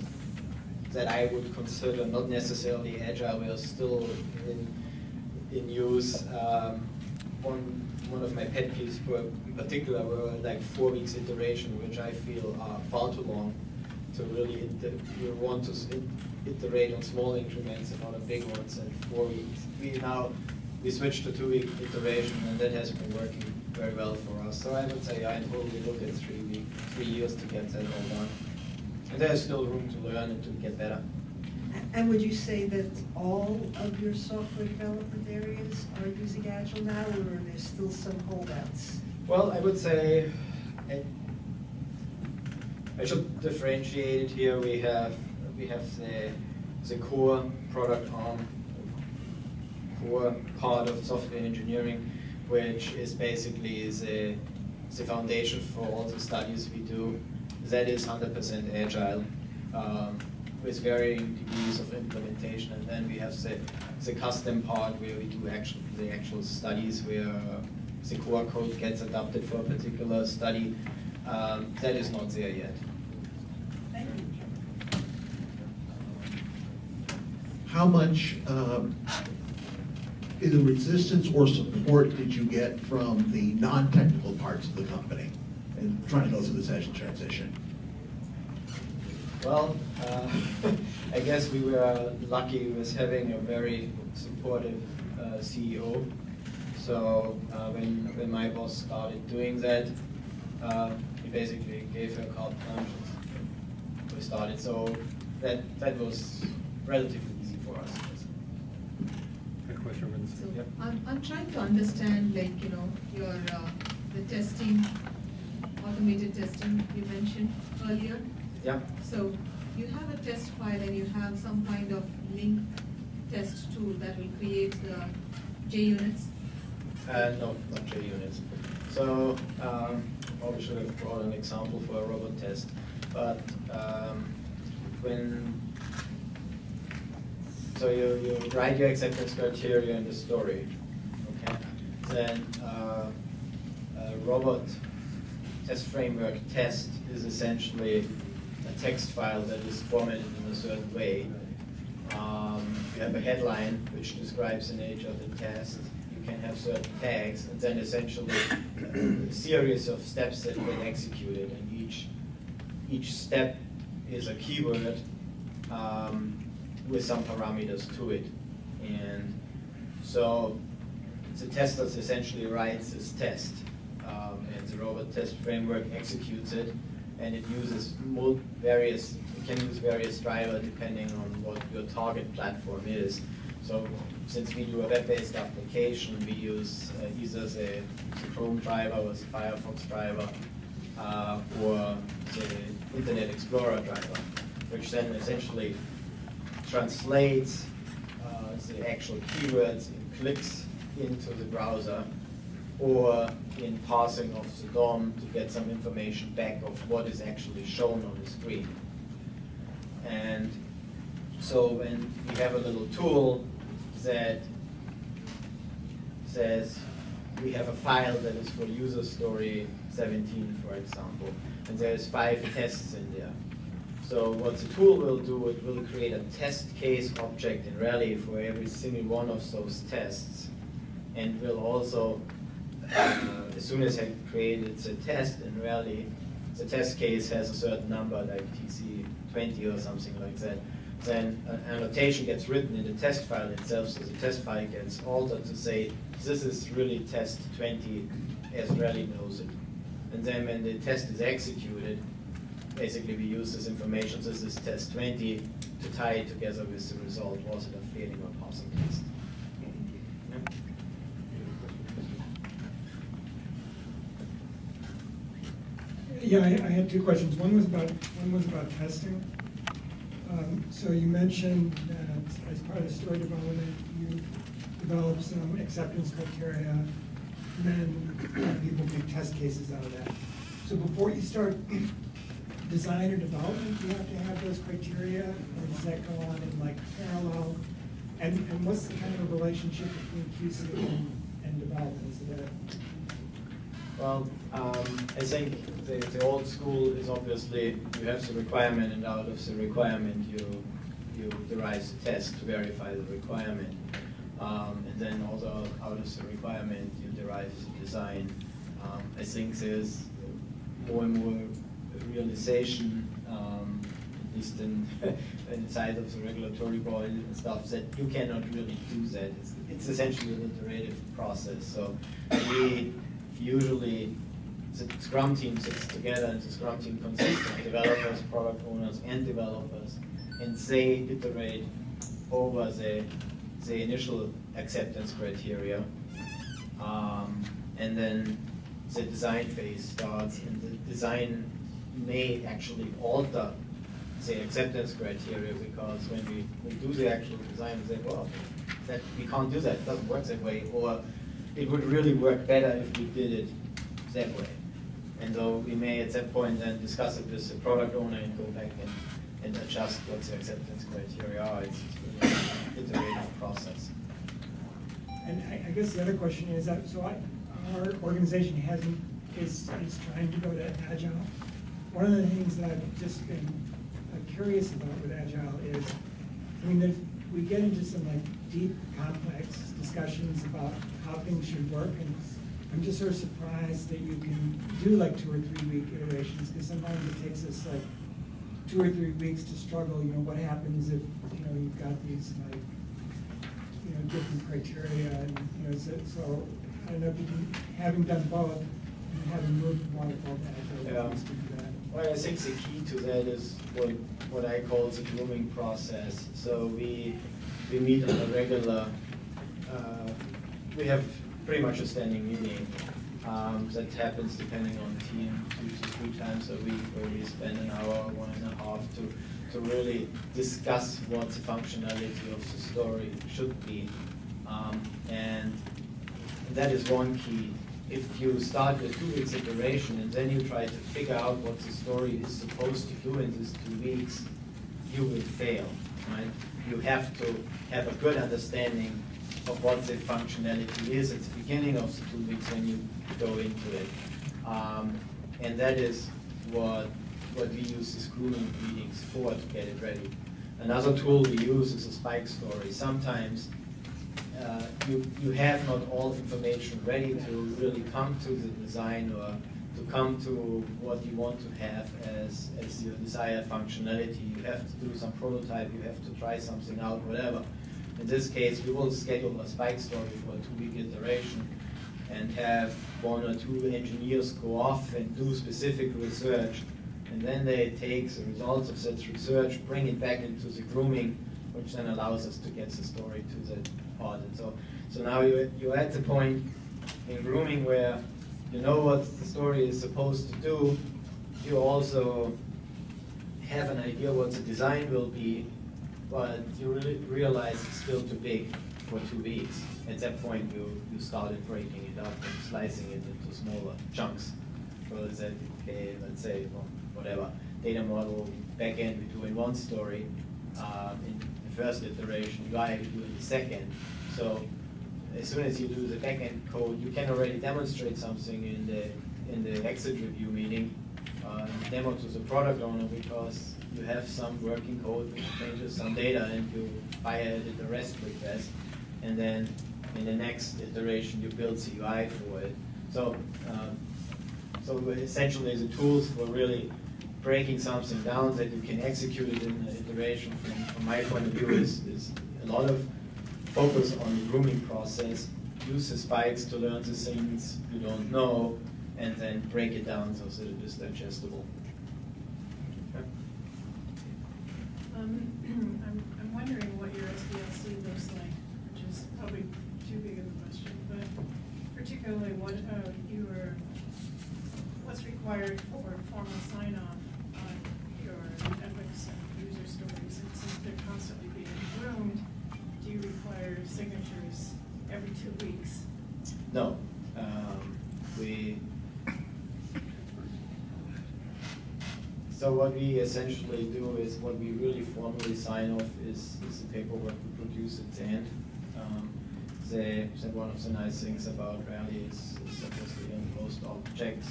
that I would consider not necessarily Agile were still in use. One of my pet peeves in particular were like 4 weeks iteration, which I feel are far too long to really, you want to iterate on small increments and not on big ones, and 4 weeks. We switched to 2-week iteration, and that has been working very well for us. So I would say I totally look at 3 years to get that all done. And there's still room to learn and to get better.
And would you say that all of your software development areas are using Agile now, or are there still some holdouts?
Well, I would say I should differentiate it here. We have the core product arm, core part of software engineering, which is basically the foundation for all the studies we do. That is 100% Agile, with varying degrees of implementation. And then we have the custom part where we do the actual studies, where the core code gets adapted for a particular study. That is not there yet.
Thank you.
How much either resistance or support did you get from the non-technical parts of the company and trying to go through this Agile transition?
Well, I guess we were lucky with having a very supportive CEO. So when my boss started doing that, he basically gave her carte blanche. We started. So that was relatively easy for us.
Good question, Ronald.
So
Yep.
I'm trying to understand, like, your the testing, automated testing you mentioned earlier.
Yeah.
So you have a test file and you have some kind of link test tool that will create the JUnits.
No, not JUnits. So probably should have brought an example for a robot test. But so you write your acceptance criteria in the story, okay? Then a robot test framework test is essentially a text file that is formatted in a certain way. You have a headline which describes the nature of the test. You can have certain tags, and then essentially a series of steps that get executed, and each step is a keyword with some parameters to it. And so the tester essentially writes this test, and the robot test framework executes it, and it uses it can use various drivers depending on what your target platform is. So since we do a web-based application, we use either the Chrome driver or the Firefox driver or the Internet Explorer driver, which then essentially translates the actual keywords in clicks into the browser or in parsing of the DOM to get some information back of what is actually shown on the screen. And so when we have a little tool that says we have a file that is for user story 17, for example, and there's 5 tests in there. So what the tool will do, it will create a test case object in Rally for every single one of those tests, and will also, as soon as I created the test in Rally, the test case has a certain number, like TC20 or something like that. Then an annotation gets written in the test file itself, so the test file gets altered to say, this is really test 20 as Rally knows it. And then when the test is executed, basically we use this information, this is test 20, to tie it together with the result. Was it a failing or passing test?
Yeah, I had 2 questions. One was about testing. So you mentioned that as part of story development, you develop some acceptance criteria, and then people make test cases out of that. So before you start design or development, do you have to have those criteria, or does that go on in like parallel? And what's the kind of relationship between QC and development? Is it
Well, I think the old school is obviously you have the requirement, and out of the requirement you derive the test to verify the requirement. And then also out of the requirement you derive the design. I think there's more and more realization, at least inside of the regulatory body and stuff, that you cannot really do that. It's essentially an iterative process. So we usually, the Scrum team sits together, and the Scrum team consists of developers, product owners, and developers, and they iterate over the initial acceptance criteria, and then the design phase starts, and the design may actually alter the acceptance criteria, because when we do the actual design, we say, well, we can't do that, it doesn't work that way, or it would really work better if we did it that way. And so we may at that point then discuss it with the product owner and go back and adjust what the acceptance criteria are. It's really an iterative process.
And I guess the other question is that, so our organization is trying to go to Agile. One of the things that I've just been curious about with Agile is, I mean, we get into some like deep, complex discussions about how things should work, and I'm just sort of surprised that you can do like 2 or 3 week iterations, because sometimes it takes us like 2 or 3 weeks to struggle. You know, what happens if you've got these like different criteria, and so I don't know if you can, having done both and having moved from Waterfall to Agile,
Yeah.
speak to that.
Well, I think the key to that is what I call the grooming process. So we meet on a regular, we have pretty much a standing meeting that happens depending on the team 2 to 3 times a week, where we spend an hour, 1.5 to really discuss what the functionality of the story should be. And that is one key. If you start with 2 weeks iteration and then you try to figure out what the story is supposed to do in these 2 weeks, you will fail, right? You have to have a good understanding of what the functionality is at the beginning of the 2 weeks when you go into it. And that is what we use these grooming meetings for, to get it ready. Another tool we use is a spike story. Sometimes you have not all information ready to really come to the design or to come to what you want to have as your desired functionality. You have to do some prototype, you have to try something out, whatever. In this case, we will schedule a spike story for a 2-week iteration and have 1 or 2 engineers go off and do specific research, and then they take the results of that research, bring it back into the grooming, which then allows us to get the story to the audit. So now you're at the point in grooming where you know what the story is supposed to do. You also have an idea what the design will be, but you really realize it's still too big for 2 weeks. At that point, you started breaking it up and slicing it into smaller chunks. So you said, okay, let's say, well, whatever, data model, backend, we do in one story. In the first iteration, UI, we do in the second. So as soon as you do the backend code, you can already demonstrate something in the exit review meeting, demo to the product owner, because you have some working code which changes some data and you fire it a REST request, and then in the next iteration you build the UI for it. So, so essentially the tools for really breaking something down that you can execute it in the iteration from my point of view is a lot of focus on the grooming process, use the spikes to learn the things you don't know, and then break it down so that it is digestible. Okay.
I'm wondering what your SDLC looks like, which is probably too big of a question, but particularly what's required for formal sign-off on your ethics and user stories, and since they're constantly being groomed, do you require signatures every 2 weeks?
No. So what we essentially do is what we really formally sign off is the paperwork we produce at the end. One of the nice things about Rally is obviously in most objects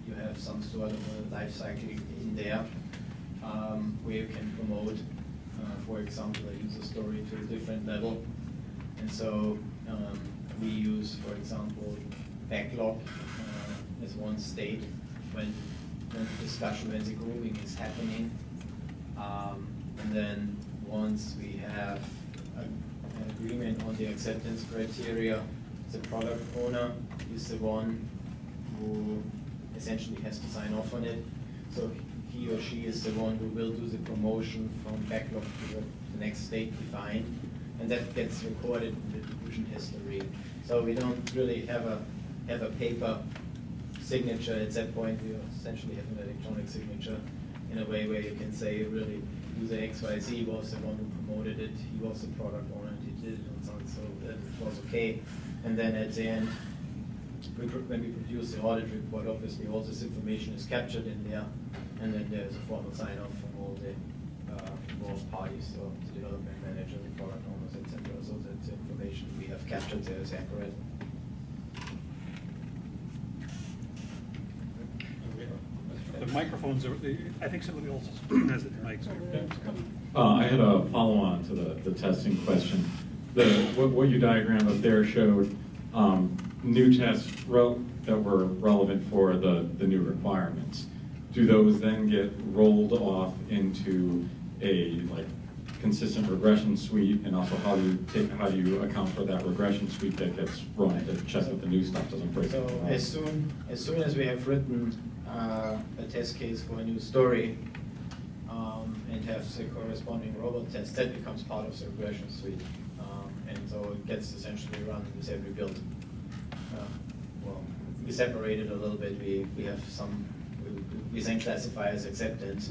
you have some sort of a life cycle in there where you can promote, for example, a user story to a different level. And so we use, for example, backlog as one state when the discussion, when the grooming is happening. And then once we have an agreement on the acceptance criteria, the product owner is the one who essentially has to sign off on it. So he or she is the one who will do the promotion from backlog to the next state defined, and that gets recorded in the diffusion history. So we don't really have a paper signature at that point. We essentially have an electronic signature in a way where you can say really user XYZ was the one who promoted it, he was the product owner, and he did it and so on, so that it was okay. And then at the end, when we produce the audit report, obviously all this information is captured in there, and then there's a formal sign-off from all the involved parties, so the development manager, the product owners, etc., so that the information we have captured there is accurate.
The microphones are, I think somebody else has the mics.
I had a follow-on to the testing question. What you diagrammed up there showed new tests that were relevant for the new requirements. Do those then get rolled off into a consistent regression suite, and also how do you account for that regression suite that gets run to check that the new stuff doesn't break?
So as soon as we have written a test case for a new story and have the corresponding robot test, that becomes part of the regression suite, and so it gets essentially run with every build. Well, we separate it a little bit. We have some we then classify as acceptance.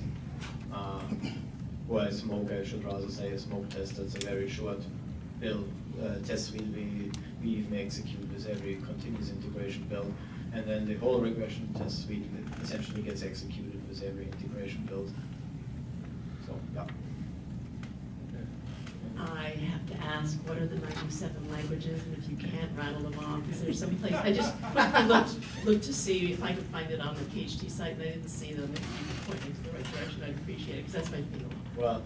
Or a smoke, I should rather say a smoke test. That's a very short build test suite we even execute with every continuous integration build. And then the whole regression test suite essentially gets executed with every integration build. So, yeah.
I have to ask, what are the 97 languages? And if you can't rattle them off, is there some place? I just quickly looked to see if I could find it on the PHT site, and I didn't see them. If you could point me to the right direction, I'd appreciate it, because that's my thing.
Well,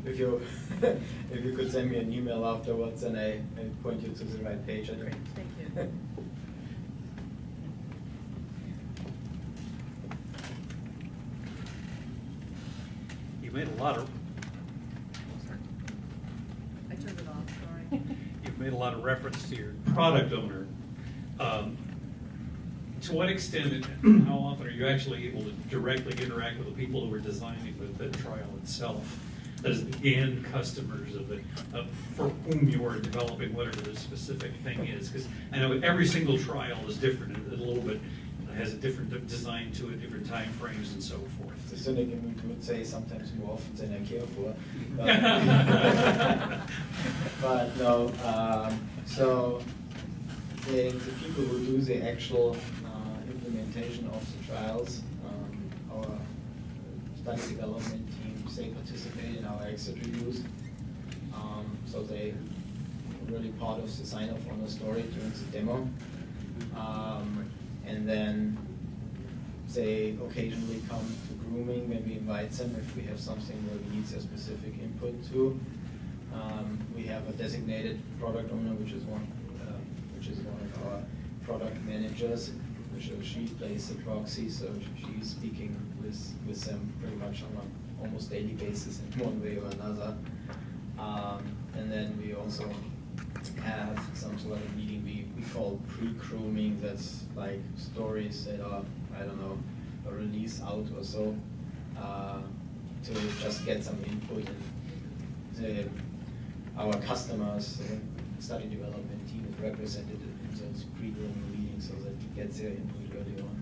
if you if you could send me an email afterwards, and I point you to the right page. I'd
Great, thank you.
You made a lot of,
I turned it off, sorry.
you've made a lot of reference to your product owner. To what extent and how often are you actually able to directly interact with the people who are designing the trial itself? That is the end customers of for whom you are developing whatever the specific thing is. Because I know every single trial is different, a little bit, has a different design to it, different time frames and so forth.
The cynic in me would say sometimes more often than I care for. But no, so the people who do the actual implementation of the trials, our study development teams, they participate in our exit reviews. So they are really part of the sign-off on the story during the demo. And then they occasionally come to grooming when we invite them if we have something where we need their specific input to. We have a designated product owner, which is one of our product managers. So she plays the proxy, so she's speaking with them pretty much on an almost daily basis in one way or another. And then we also have some sort of meeting we call pre-grooming. That's like stories that are, I don't know, a release out or so, to just get some input. And our customers, the study development team is represented in those pre-grooming meetings so that we get their input early on.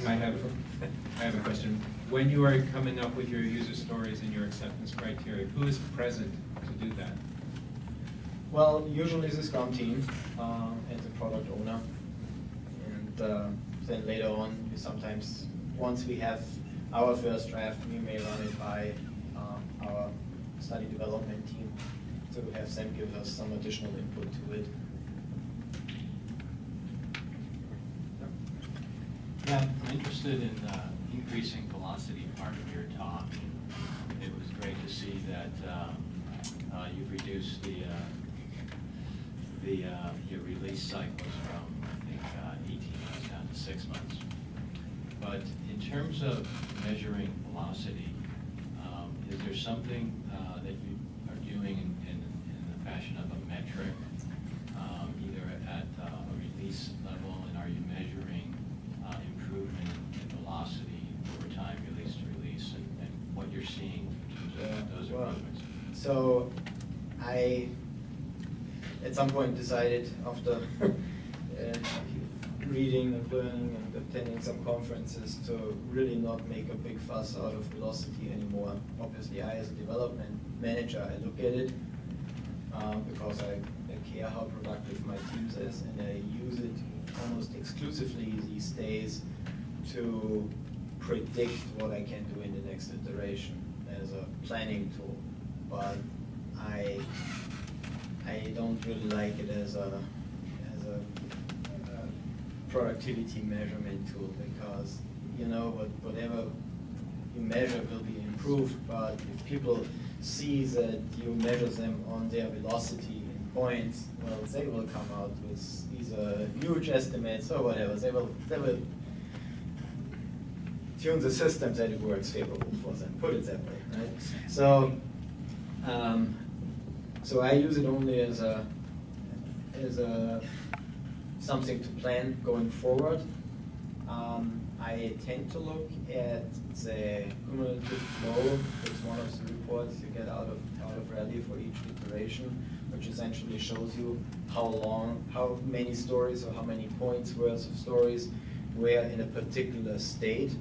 I have a question. When you are coming up with your user stories and your acceptance criteria, who is present to do that?
Well, usually the Scrum team and the product owner. And then later on, we sometimes, once we have our first draft, we may run it by our study development team to have them give us some additional input to it.
Yeah, I'm interested in increasing velocity part of your talk. It was great to see that you've reduced your release cycles from, I think, 18 months down to 6 months. But in terms of measuring velocity, is there something that you are doing in the fashion of a metric, either at a release level, and are you measuring improvement in velocity over time, release to release, and what you're seeing in terms of those improvements?
So I, at some point, decided after reading and learning and attending some conferences to really not make a big fuss out of velocity anymore. Obviously, I, as a development manager, I look at it because I care how productive my team is, and I use it almost exclusively these days to predict what I can do in the next iteration as a planning tool. But I don't really like it as a productivity measurement tool, because you know whatever you measure will be improved, but if people see that you measure them on their velocity in points, well, they will come out with either huge estimates or whatever. They will tune the system that it works favorable for them, put it that way, right? So so I use it only as a something to plan going forward. I tend to look at the cumulative flow. It's one of the reports you get out of Rally for each iteration, which essentially shows you how many stories or how many points worth of stories were in a particular state,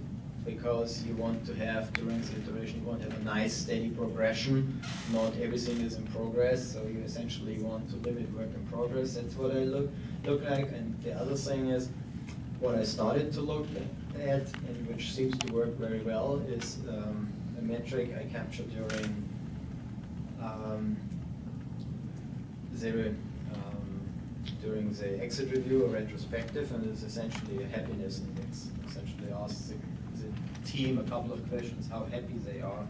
because you want to have, during the iteration, you want to have a nice steady progression. Not everything is in progress, so you essentially want to limit work in progress. That's what I look like. And the other thing is, what I started to look at, and which seems to work very well, is a metric I captured during the exit review or retrospective, and it's essentially a happiness index. Essentially asks team a couple of questions how happy they are.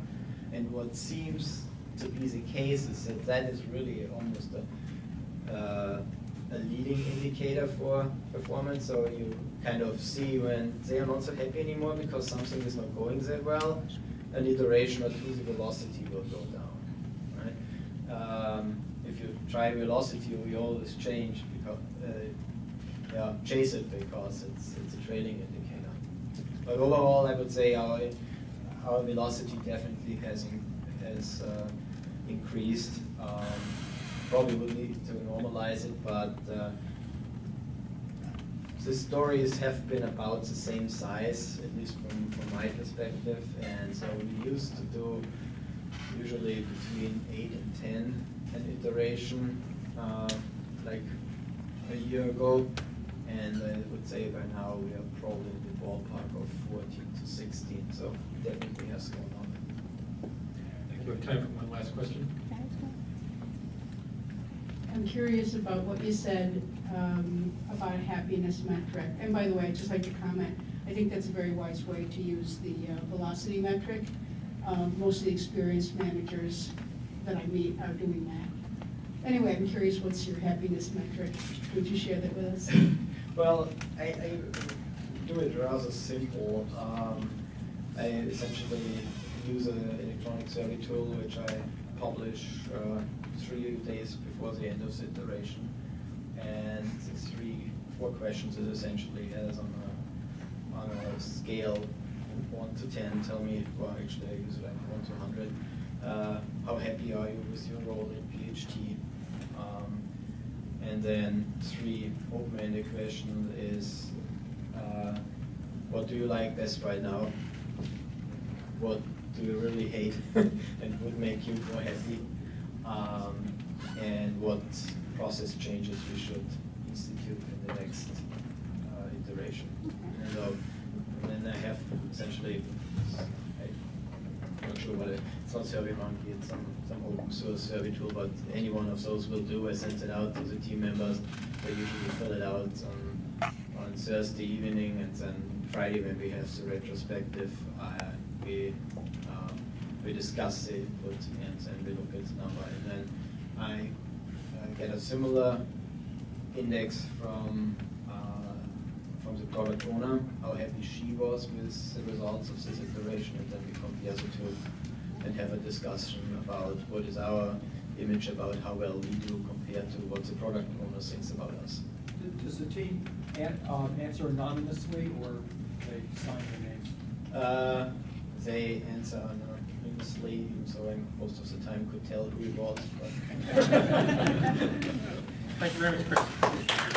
And what seems to be the case is that that is really almost a leading indicator for performance. So you kind of see when they are not so happy anymore because something is not going that well, an iteration or two, the velocity will go down. Right? If you try velocity, we always change because chase it because it's a trailing indicator. But overall, I would say our velocity definitely has increased. Probably would need to normalize it, but the stories have been about the same size, at least from my perspective. And so we used to do usually between 8 and 10 an iteration, like a year ago. And I would say by now we are probably in the ballpark of 14 to 16. So definitely has gone on.
Thank you. We have time for one last question.
I'm curious about what you said about a happiness metric. And by the way, I'd just like to comment, I think that's a very wise way to use the velocity metric. Most of the experienced managers that I meet are doing that. Anyway, I'm curious, what's your happiness metric? Would you share that with us?
Well, I do it rather simple. I essentially use an electronic survey tool, which I publish 3 days before the end of the iteration. And it's 4 questions it essentially has on a scale 1 to 10. Tell me, well, actually I use it like 1 to 100. How happy are you with your role in PHT? And then 3 open-ended questions is, what do you like best right now? What do you really hate and would make you more happy? And what process changes we should institute in the next iteration. And then I have essentially, I'm not sure what it's not SurveyMonkey, it's some open source survey tool, but any one of those will do. I send it out to the team members. They usually fill it out on Thursday evening, and then Friday when we have the retrospective, we discuss the input and then we look at the number. And then I get a similar index from the product owner, how happy she was with the results of this iteration, and then we compare the two and have a discussion about what is our image about how well we do compared to what the product owner thinks about us.
Does the team answer anonymously, or they sign their names?
They answer anonymously, so I most of the time could tell who it was. But
Thank you very much, Chris.